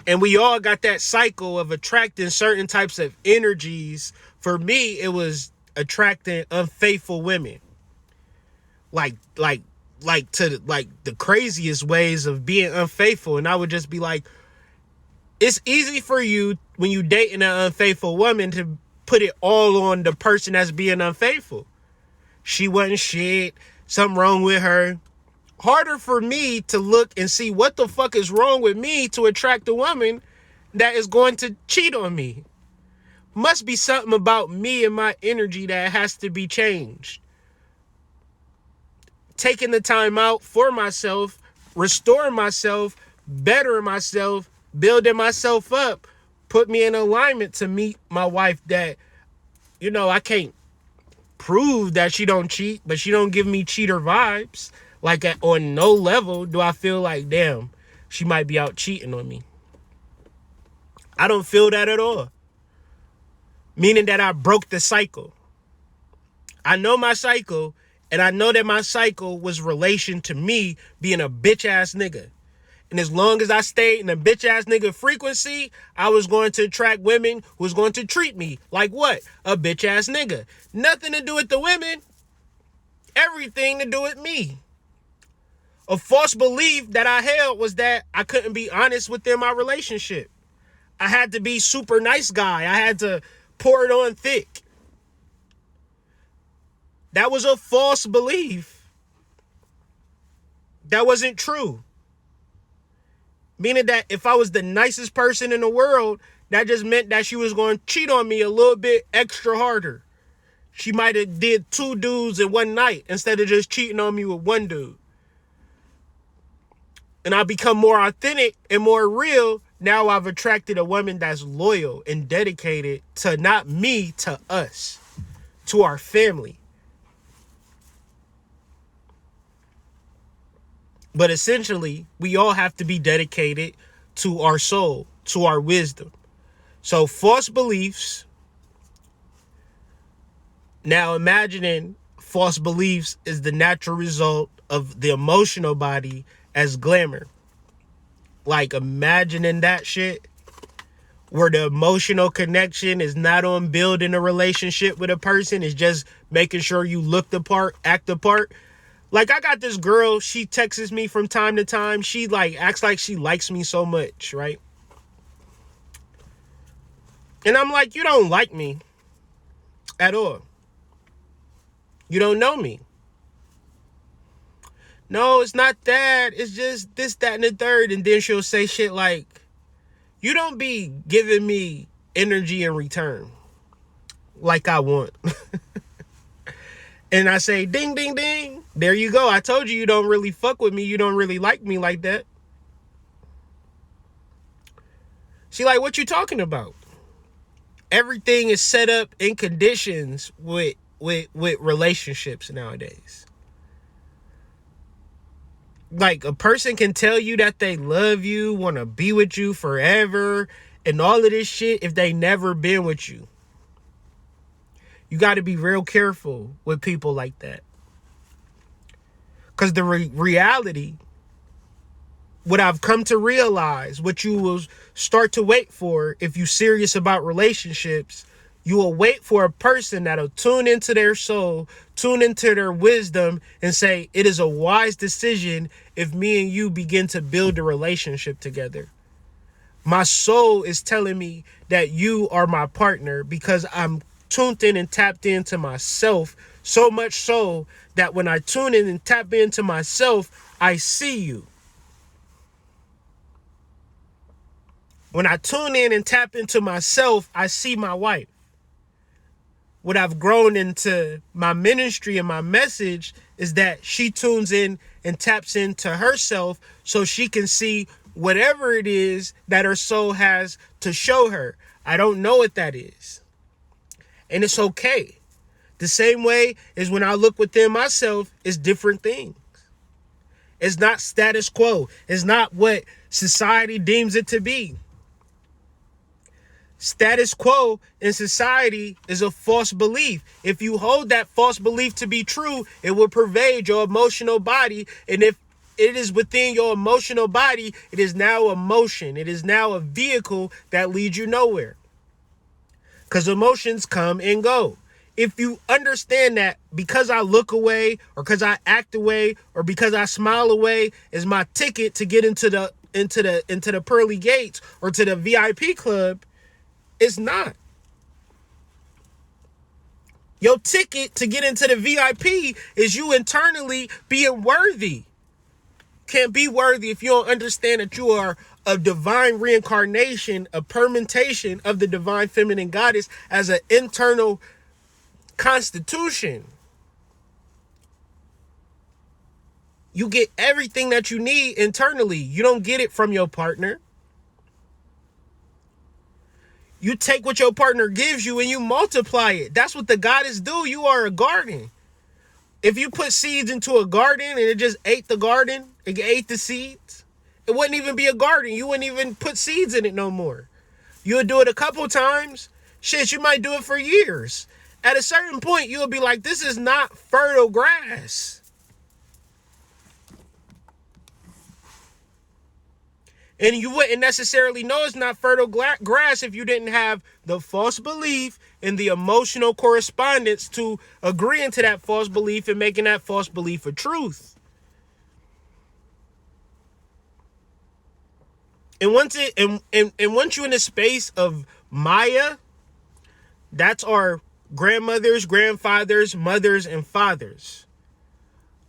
And we all got that cycle of attracting certain types of energies. For me, it was attracting unfaithful women. Like the craziest ways of being unfaithful. And I would just be like, it's easy for you when you dating an unfaithful woman to put it all on the person that's being unfaithful. She wasn't shit. Something wrong with her. Harder for me to look and see what the fuck is wrong with me to attract a woman that is going to cheat on me. Must be something about me and my energy that has to be changed. Taking the time out for myself, restoring myself, bettering myself, building myself up, put me in alignment to meet my wife that, I can't prove that she don't cheat, but she don't give me cheater vibes. Like on no level do I feel like, damn, she might be out cheating on me. I don't feel that at all. Meaning that I broke the cycle. I know my cycle, and I know that my cycle was relation to me being a bitch ass nigga. And as long as I stayed in a bitch ass nigga frequency, I was going to attract women who was going to treat me like what? A bitch ass nigga. Nothing to do with the women. Everything to do with me. A false belief that I held was that I couldn't be honest within my relationship. I had to be super nice guy. I had to pour it on thick. That was a false belief. That wasn't true. Meaning that if I was the nicest person in the world, that just meant that she was going to cheat on me a little bit extra harder. She might have did 2 dudes in one night instead of just cheating on me with 1 dude. And I become more authentic and more real. Now I've attracted a woman that's loyal and dedicated to not me, to us, to our family. But essentially, we all have to be dedicated to our soul, to our wisdom. So false beliefs. Now imagining false beliefs is the natural result of the emotional body as glamour. Like imagining that shit where the emotional connection is not on building a relationship with a person, it's just making sure you look the part, act the part. Like I got this girl, she texts me from time to time. She acts like she likes me so much, right? And I'm like, you don't like me at all. You don't know me. No, it's not that. It's just this, that, and the third. And then she'll say shit like, you don't be giving me energy in return like I want. And I say, ding, ding, ding. There you go. I told you don't really fuck with me. You don't really like me like that. She like, what you talking about? Everything is set up in conditions with relationships nowadays. Like a person can tell you that they love you, want to be with you forever, and all of this shit if they never been with you. You got to be real careful with people like that. Because the reality, what I've come to realize, what you will start to wait for if you're serious about relationships, You will wait for a person that'll tune into their soul, tune into their wisdom, and say, it is a wise decision if me and you begin to build a relationship together. My soul is telling me that you are my partner because I'm tuned in and tapped into myself, so much so that when I tune in and tap into myself, I see you. When I tune in and tap into myself, I see my wife. What I've grown into my ministry and my message is that she tunes in and taps into herself so she can see whatever it is that her soul has to show her. I don't know what that is. And it's okay. The same way as when I look within myself, it's different things. It's not status quo. It's not what society deems it to be. Status quo in society is a false belief. If you hold that false belief to be true, it will pervade your emotional body. And if it is within your emotional body, it is now emotion. It is now a vehicle that leads you nowhere. Because emotions come and go. If you understand that because I look away or because I act away or because I smile away is my ticket to get into the pearly gates or to the VIP club, it's not. Your ticket to get into the VIP is you internally being worthy. Can't be worthy if you don't understand that you are a divine reincarnation, a permutation of the divine feminine goddess as an internal constitution. You get everything that you need internally. You don't get it from your partner. You take what your partner gives you and you multiply it. That's what the goddess do. You are a garden. If you put seeds into a garden and it just ate the garden, it ate the seeds, it wouldn't even be a garden. You wouldn't even put seeds in it no more. You would do it a couple times. Shit, you might do it for years. At a certain point, you'll be like, this is not fertile grass. And you wouldn't necessarily know it's not fertile grass if you didn't have the false belief and the emotional correspondence to agreeing to that false belief and making that false belief a truth. And once you're in a space of Maya, that's our grandmothers, grandfathers, mothers, and fathers.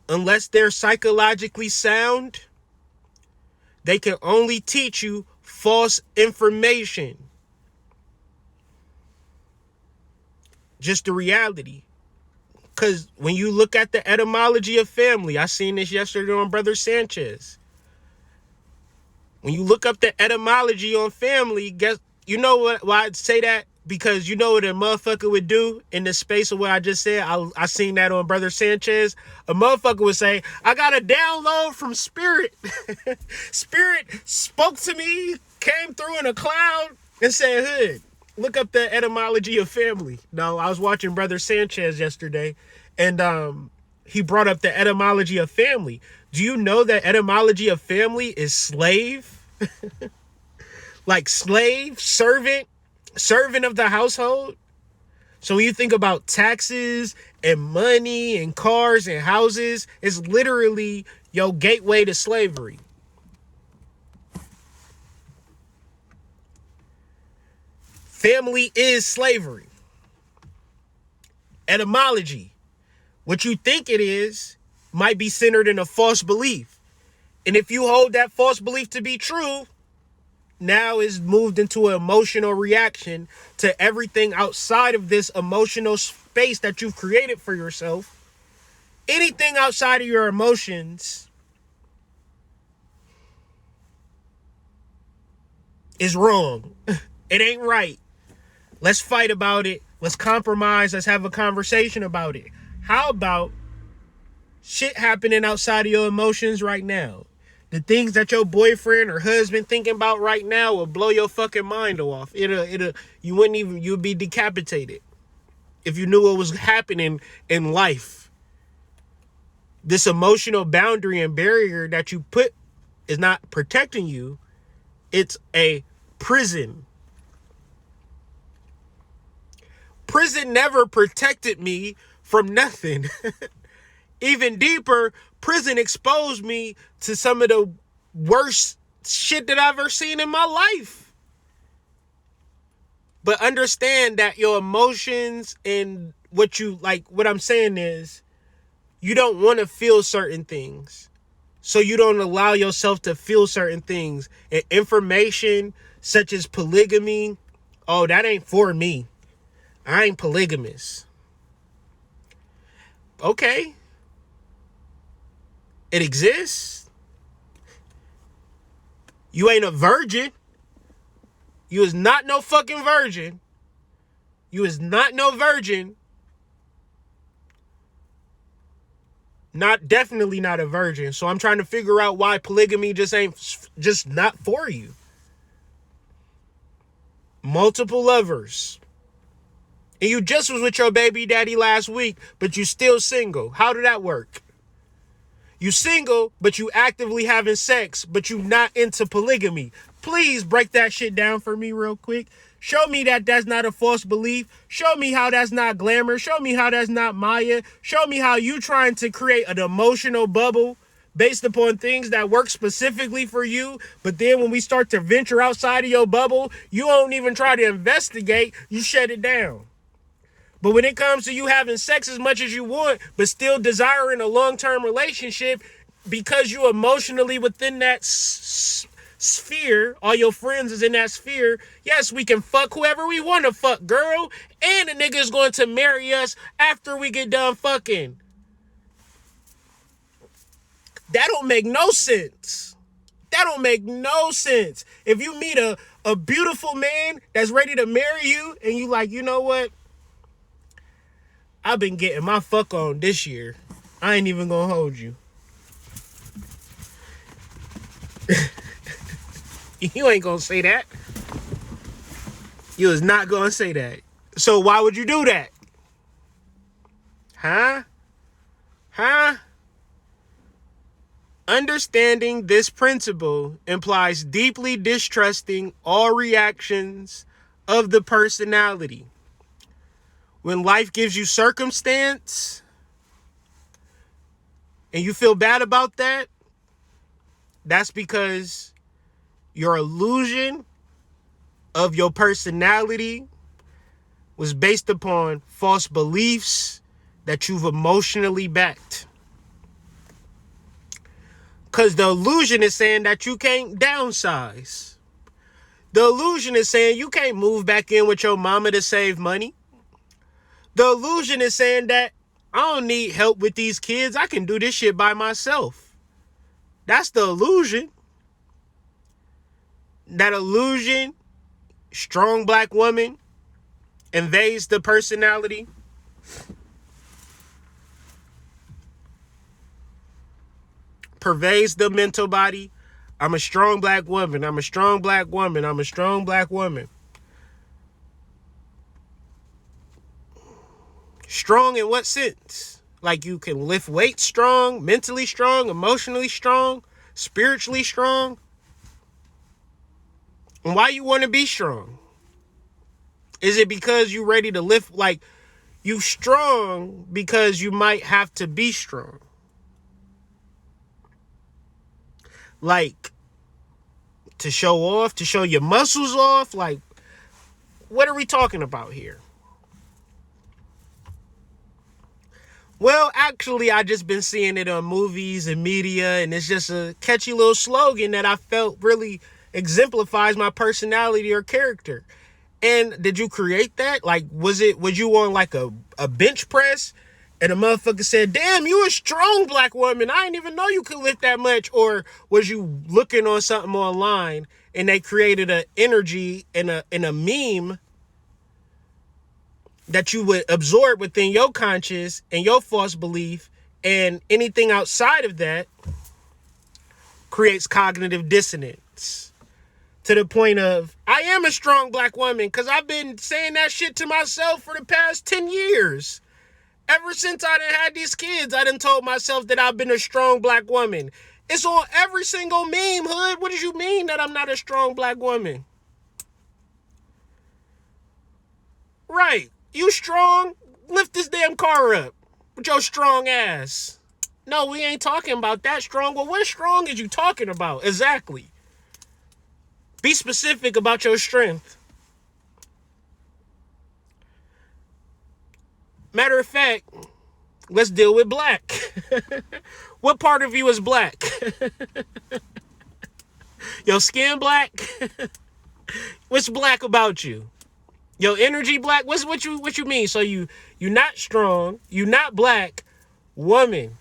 Unless they're psychologically sound, they can only teach you false information. Just the reality. Because when you look at the etymology of family, I seen this yesterday on Brother Sanchez. When you look up the etymology on family, you know what? Why I'd say that? Because you know what a motherfucker would do in the space of what I just said. I seen that on Brother Sanchez. A motherfucker would say, I got a download from Spirit. Spirit spoke to me, came through in a cloud, and said, Hood, look up the etymology of family. No, I was watching Brother Sanchez yesterday, and he brought up the etymology of family. Do you know that etymology of family is slave? Like slave, servant of the household. So when you think about taxes and money and cars and houses, it's literally your gateway to slavery. Family is slavery. Etymology, what you think it is, might be centered in a false belief. And if you hold that false belief to be true, now is moved into an emotional reaction to everything outside of this emotional space that you've created for yourself. Anything outside of your emotions is wrong. It ain't right. Let's fight about it. Let's compromise. Let's have a conversation about it. How about shit happening outside of your emotions right now? The things that your boyfriend or husband thinking about right now will blow your fucking mind off. You'd be decapitated if you knew what was happening in life. This emotional boundary and barrier that you put is not protecting you. It's a prison. Prison never protected me from nothing. Even deeper, prison exposed me to some of the worst shit that I've ever seen in my life. But understand that your emotions and what I'm saying is, you don't want to feel certain things. So you don't allow yourself to feel certain things. And information such as polygamy, oh, that ain't for me. I ain't polygamous. Okay. It exists. You ain't a virgin. You is not no fucking virgin. You is not no virgin. Definitely not a virgin. So I'm trying to figure out why polygamy just not for you. Multiple lovers. And you just was with your baby daddy last week, but you still single. How did that work? You single, but you actively having sex, but you not into polygamy. Please break that shit down for me real quick. Show me that that's not a false belief. Show me how that's not glamour. Show me how that's not Maya. Show me how you trying to create an emotional bubble based upon things that work specifically for you. But then when we start to venture outside of your bubble, you don't even try to investigate. You shut it down. But when it comes to you having sex as much as you want, but still desiring a long-term relationship because you emotionally within that sphere, all your friends is in that sphere, yes, we can fuck whoever we want to fuck, girl. And the nigga is going to marry us after we get done fucking. That don't make no sense. That don't make no sense. If you meet a beautiful man that's ready to marry you and you like, you know what? I've been getting my fuck on this year. I ain't even gonna hold you. You ain't gonna say that. You is not gonna say that. So why would you do that? Huh? Understanding this principle implies deeply distrusting all reactions of the personality. When life gives you circumstance and you feel bad about that, that's because your illusion of your personality was based upon false beliefs that you've emotionally backed. Because the illusion is saying that you can't downsize. The illusion is saying you can't move back in with your mama to save money. The illusion is saying that I don't need help with these kids. I can do this shit by myself. That's the illusion. That illusion, strong black woman, invades the personality. Pervades the mental body. I'm a strong black woman. I'm a strong black woman. I'm a strong black woman. Strong in what sense? Like you can lift weights strong, mentally strong, emotionally strong, spiritually strong. And why you want to be strong? Is it because you ready to lift? Like you strong because you might have to be strong. Like to show off, to show your muscles off. Like what are we talking about here? Well, actually, I just been seeing it on movies and media, and it's just a catchy little slogan that I felt really exemplifies my personality or character. And did you create that? Like, was you on like a bench press and a motherfucker said, damn, you a strong black woman. I didn't even know you could lift that much. Or was you looking on something online and they created an energy in a meme that you would absorb within your conscious and your false belief, and anything outside of that creates cognitive dissonance to the point of, I am a strong black woman because I've been saying that shit to myself for the past 10 years. Ever since I done had these kids, I done told myself that I've been a strong black woman. It's on every single meme, hood. What does you mean that I'm not a strong black woman? Right. You strong? Lift this damn car up with your strong ass. No, we ain't talking about that strong. Well, what strong is you talking about? Exactly. Be specific about your strength. Matter of fact, let's deal with black. What part of you is black? Your skin black? What's black about you? Your energy black? What you mean? So you not strong, you not black, woman.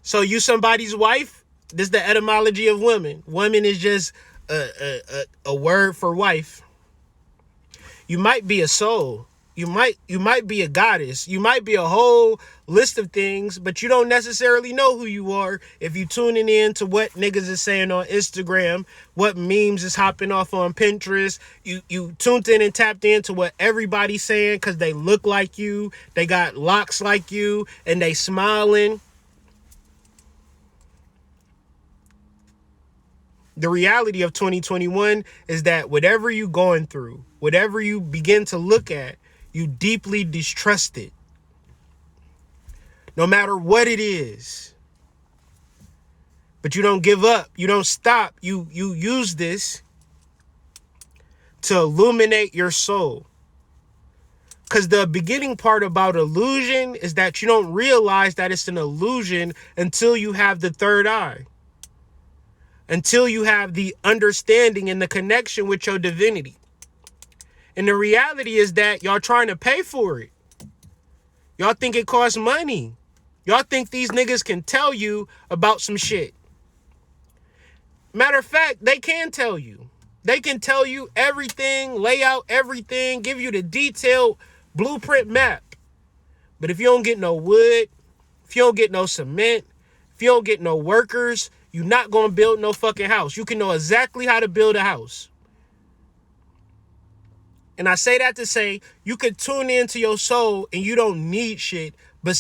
So you somebody's wife? This is the etymology of woman. Woman is just a word for wife. You might be a soul. You might be a goddess. You might be a whole list of things, but you don't necessarily know who you are if you tuning in to what niggas is saying on Instagram, what memes is hopping off on Pinterest. You tuned in and tapped into what everybody's saying because they look like you, they got locks like you, and they smiling. The reality of 2021 is that whatever you going through, whatever you begin to look at, you deeply distrust it. No matter what it is. But you don't give up. You don't stop. You use this to illuminate your soul. Because the beginning part about illusion is that you don't realize that it's an illusion until you have the third eye. Until you have the understanding and the connection with your divinity. And the reality is that y'all trying to pay for it. Y'all think it costs money. Y'all think these niggas can tell you about some shit. Matter of fact, they can tell you. They can tell you everything, lay out everything, give you the detailed blueprint map. But if you don't get no wood, if you don't get no cement, if you don't get no workers, you're not going to build no fucking house. You can know exactly how to build a house. And I say that to say you could tune into your soul and you don't need shit, but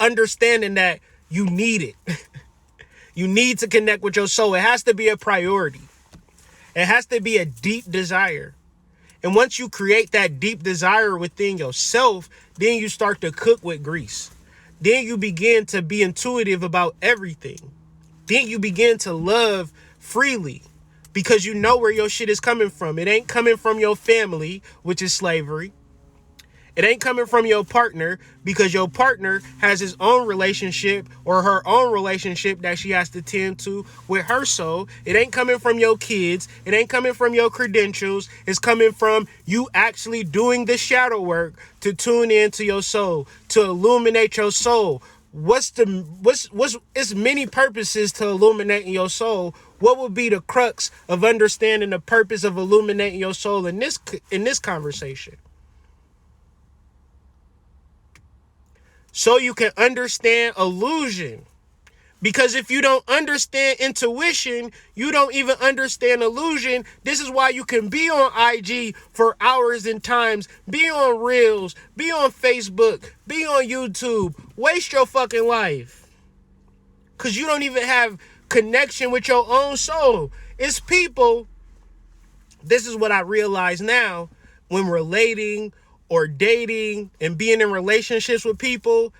understanding that you need it. You need to connect with your soul. It has to be a priority. It has to be a deep desire. And once you create that deep desire within yourself, then you start to cook with grease. Then you begin to be intuitive about everything. Then you begin to love freely because you know where your shit is coming from. It ain't coming from your family, which is slavery. It ain't coming from your partner because your partner has his own relationship or her own relationship that she has to tend to with her soul. It ain't coming from your kids. It ain't coming from your credentials. It's coming from you actually doing the shadow work to tune into your soul, to illuminate your soul. It's many purposes to illuminating your soul. What would be the crux of understanding the purpose of illuminating your soul in this conversation? So you can understand illusion. Because if you don't understand intuition, you don't even understand illusion. This is why you can be on IG for hours and times, be on Reels, be on Facebook, be on YouTube, waste your fucking life. Because you don't even have connection with your own soul. It's people. This is what I realize now when relating or dating and being in relationships with people.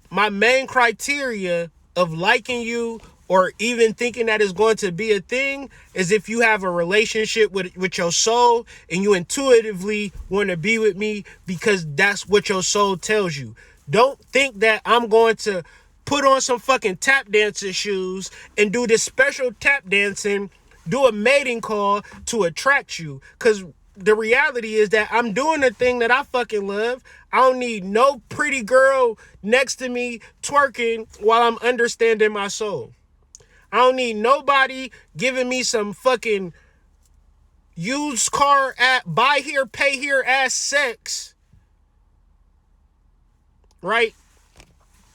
My main criteria of liking you or even thinking that is going to be a thing is if you have a relationship with your soul and you intuitively want to be with me because that's what your soul tells you. Don't think that I'm going to put on some fucking tap dancer shoes and do this special tap dancing, do a mating call to attract you. Because the reality is that I'm doing the thing that I fucking love. I don't need no pretty girl next to me twerking while I'm understanding my soul. I don't need nobody giving me some fucking used car buy here, pay here ass sex. Right?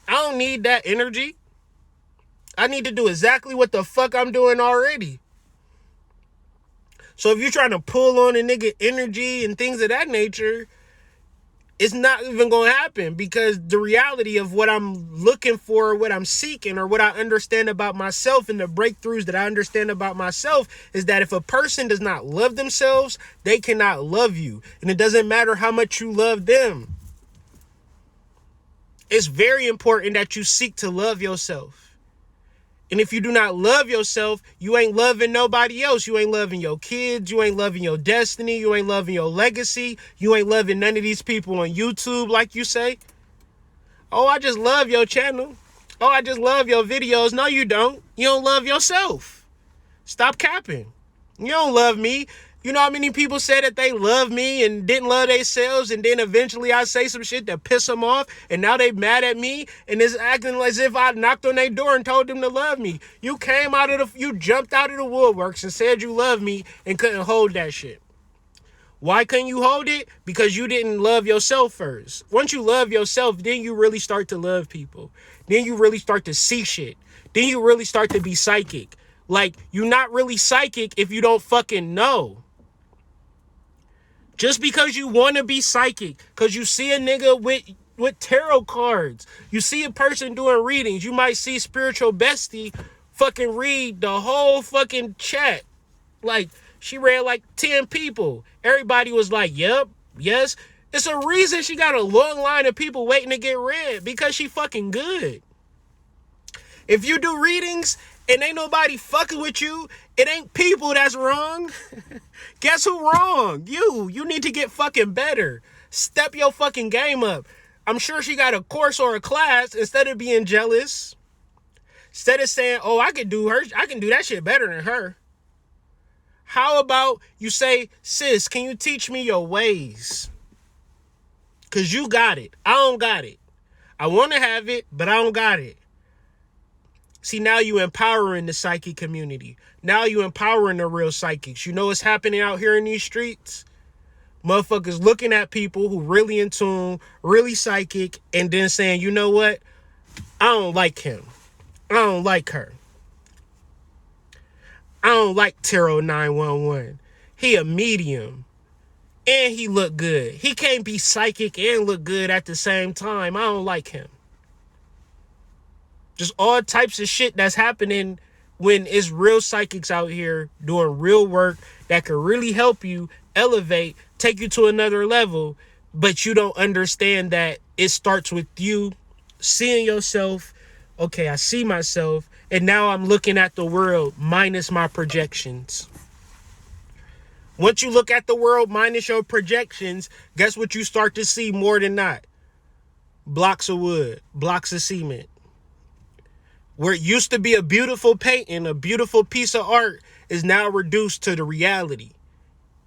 I don't need that energy. I need to do exactly what the fuck I'm doing already. So if you're trying to pull on a nigga energy and things of that nature, it's not even going to happen, because the reality of what I'm looking for, what I'm seeking, or what I understand about myself, and the breakthroughs that I understand about myself, is that if a person does not love themselves, they cannot love you. And it doesn't matter how much you love them. It's very important that you seek to love yourself. And if you do not love yourself, you ain't loving nobody else. You ain't loving your kids. You ain't loving your destiny. You ain't loving your legacy. You ain't loving none of these people on YouTube, like you say. Oh, I just love your channel. Oh, I just love your videos. No, you don't. You don't love yourself. Stop capping. You don't love me. You know how many people say that they love me and didn't love themselves, and then eventually I say some shit that piss them off, and now they mad at me, and it's acting as if I knocked on their door and told them to love me. You jumped out of the woodworks and said you love me and couldn't hold that shit. Why couldn't you hold it? Because you didn't love yourself first. Once you love yourself, then you really start to love people. Then you really start to see shit. Then you really start to be psychic. Like, you're not really psychic if you don't fucking know. Just because you want to be psychic, because you see a nigga with tarot cards, you see a person doing readings, you might see Spiritual Bestie fucking read the whole fucking chat. Like, she read like 10 people. Everybody was like, yep, yes. It's a reason she got a long line of people waiting to get read, because she fucking good. If you do readings and ain't nobody fucking with you, it ain't people that's wrong. Guess who wrong? You need to get fucking better. Step your fucking game up. I'm sure she got a course or a class. Instead of being jealous, instead of saying, oh, I can do that shit better than her. How about you say, sis, can you teach me your ways? Because you got it. I don't got it. I want to have it, but I don't got it. See, now you empowering the psychic community. Now you empowering the real psychics. You know what's happening out here in these streets? Motherfuckers looking at people who really in tune, really psychic, and then saying, you know what? I don't like him. I don't like her. I don't like Tarot 911. He a medium. And he look good. He can't be psychic and look good at the same time. I don't like him. Just all types of shit that's happening when it's real psychics out here doing real work that could really help you elevate, take you to another level, but you don't understand that it starts with you seeing yourself. Okay, I see myself, and now I'm looking at the world minus my projections. Once you look at the world minus your projections, guess what you start to see more than not? Blocks of wood, blocks of cement. Where it used to be a beautiful painting, a beautiful piece of art, is now reduced to the reality,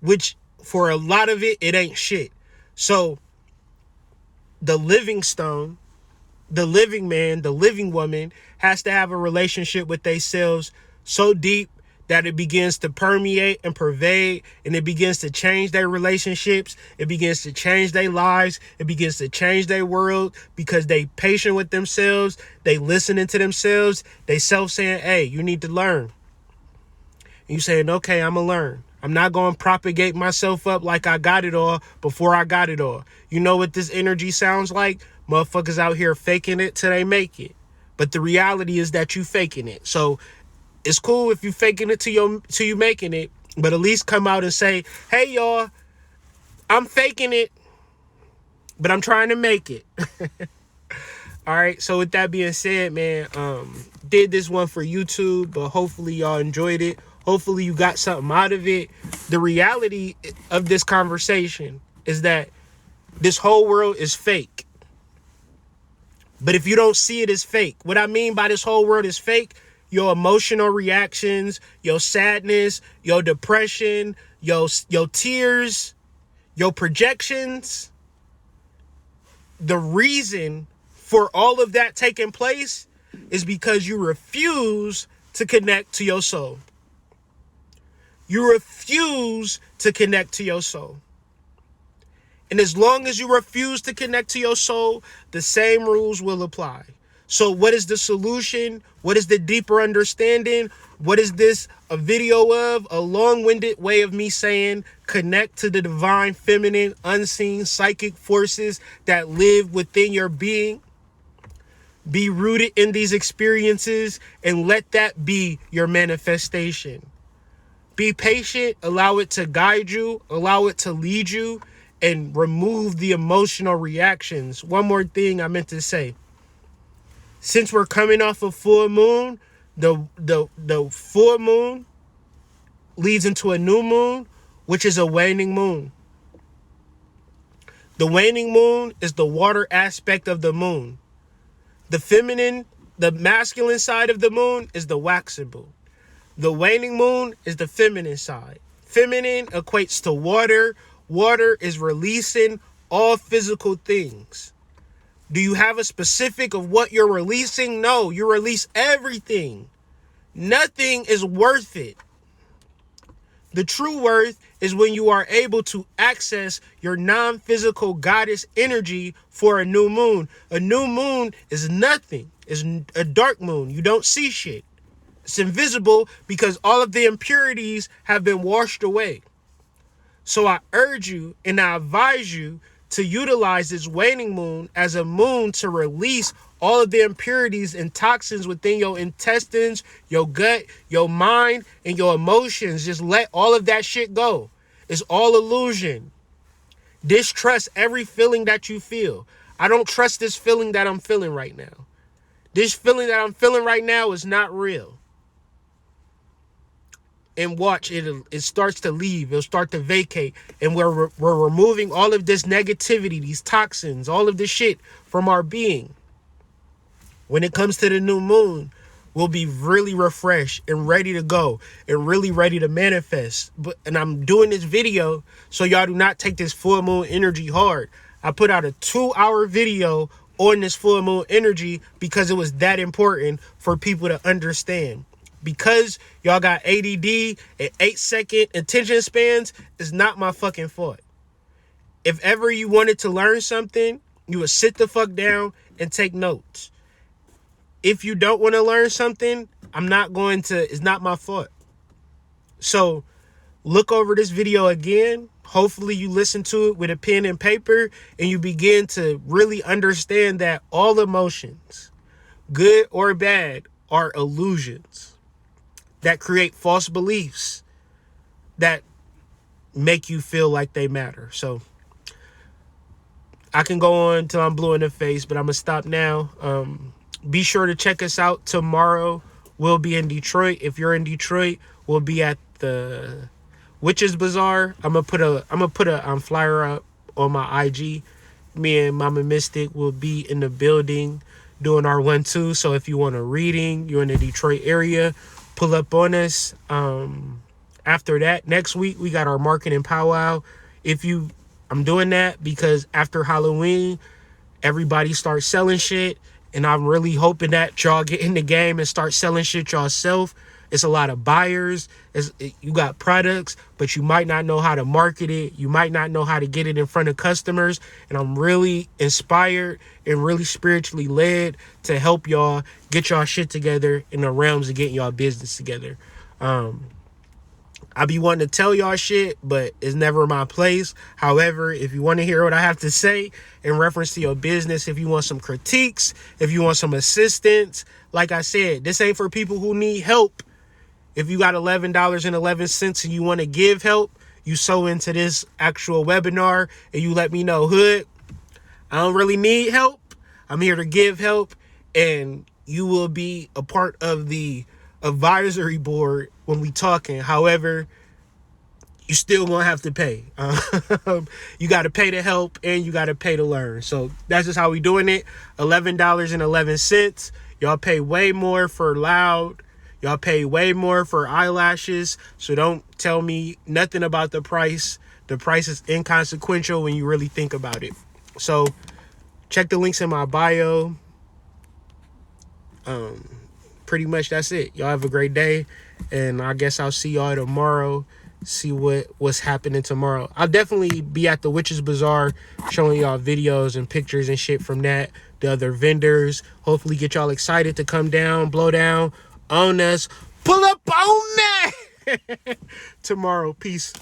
which for a lot of it, it ain't shit. So the living stone, the living man, the living woman has to have a relationship with themselves so deep that it begins to permeate and pervade, and it begins to change their relationships. It begins to change their lives. It begins to change their world, because they patient with themselves. They listening to themselves. They self-saying, hey, you need to learn. And you saying, okay, I'm going to learn. I'm not going to propagate myself up like I got it all before I got it all. You know what this energy sounds like? Motherfuckers out here faking it till they make it. But the reality is that you faking it. So it's cool if you faking it till you making it, but at least come out and say, hey, y'all, I'm faking it, but I'm trying to make it. All right. So with that being said, man, did this one for YouTube, but hopefully y'all enjoyed it. Hopefully you got something out of it. The reality of this conversation is that this whole world is fake. But if you don't see it as fake, what I mean by this whole world is fake, your emotional reactions, your sadness, your depression, your tears, your projections, the reason for all of that taking place is because you refuse to connect to your soul. You refuse to connect to your soul. And as long as you refuse to connect to your soul, the same rules will apply. So what is the solution? What is the deeper understanding? What is this a video of? A long-winded way of me saying connect to the divine feminine unseen psychic forces that live within your being. Be rooted in these experiences and let that be your manifestation. Be patient, allow it to guide you, allow it to lead you, and remove the emotional reactions. One more thing I meant to say. Since we're coming off a full moon, the full moon leads into a new moon, which is a waning moon. The waning moon is the water aspect of the moon. The feminine, the masculine side of the moon is the waxing moon. The waning moon is the feminine side. Feminine equates to water. Water is releasing all physical things. Do you have a specific of what you're releasing? No, you release everything. Nothing is worth it. The true worth is when you are able to access your non-physical goddess energy for a new moon. A new moon is nothing. It's a dark moon. You don't see shit. It's invisible because all of the impurities have been washed away. So I urge you and I advise you to utilize this waning moon as a moon to release all of the impurities and toxins within your intestines, your gut, your mind, and your emotions. Just let all of that shit go. It's all illusion. Distrust every feeling that you feel. I don't trust this feeling that I'm feeling right now. This feeling that I'm feeling right now is not real. And watch, it starts to leave. It'll start to vacate. And we're removing all of this negativity, these toxins, all of this shit from our being. When it comes to the new moon, we'll be really refreshed and ready to go and really ready to manifest. And I'm doing this video so y'all do not take this full moon energy hard. I put out a 2-hour video on this full moon energy because it was that important for people to understand. Because y'all got ADD and 8-second attention spans, it's not my fucking fault. If ever you wanted to learn something, you would sit the fuck down and take notes. If you don't want to learn something, it's not my fault. So look over this video again. Hopefully you listen to it with a pen and paper and you begin to really understand that all emotions, good or bad, are illusions that create false beliefs that make you feel like they matter. So I can go on till I'm blue in the face, but I'm gonna stop now. Be sure to check us out tomorrow. We'll be in Detroit. If you're in Detroit, we'll be at the Witches Bazaar. I'm gonna put a flyer up on my IG. Me and Mama Mystic will be in the building doing our 1-2. So if you want a reading, you're in the Detroit area, pull up on us. After that, next week we got our marketing powwow. I'm doing that because after Halloween, everybody starts selling shit, and I'm really hoping that y'all get in the game and start selling shit yourself. It's a lot of buyers. You got products, but you might not know how to market it. You might not know how to get it in front of customers. And I'm really inspired and really spiritually led to help y'all get y'all shit together in the realms of getting y'all business together. I be wanting to tell y'all shit, but it's never my place. However, if you want to hear what I have to say in reference to your business, if you want some critiques, if you want some assistance, like I said, this ain't for people who need help. If you got $11.11 and you want to give help, you sew into this actual webinar and you let me know, Hood, I don't really need help. I'm here to give help, and you will be a part of the advisory board when we talking. However, you still gonna have to pay. You got to pay to help and you got to pay to learn. So that's just how we doing it. $11.11. Y'all pay way more for loud. Y'all pay way more for eyelashes. So don't tell me nothing about the price. The price is inconsequential when you really think about it. So check the links in my bio. Pretty much that's it. Y'all have a great day, and I guess I'll see y'all tomorrow. See what's happening tomorrow. I'll definitely be at the Witches Bazaar showing y'all videos and pictures and shit from that. the other vendors. Hopefully get y'all excited to come down, blow down on us, pull up on me tomorrow. Peace.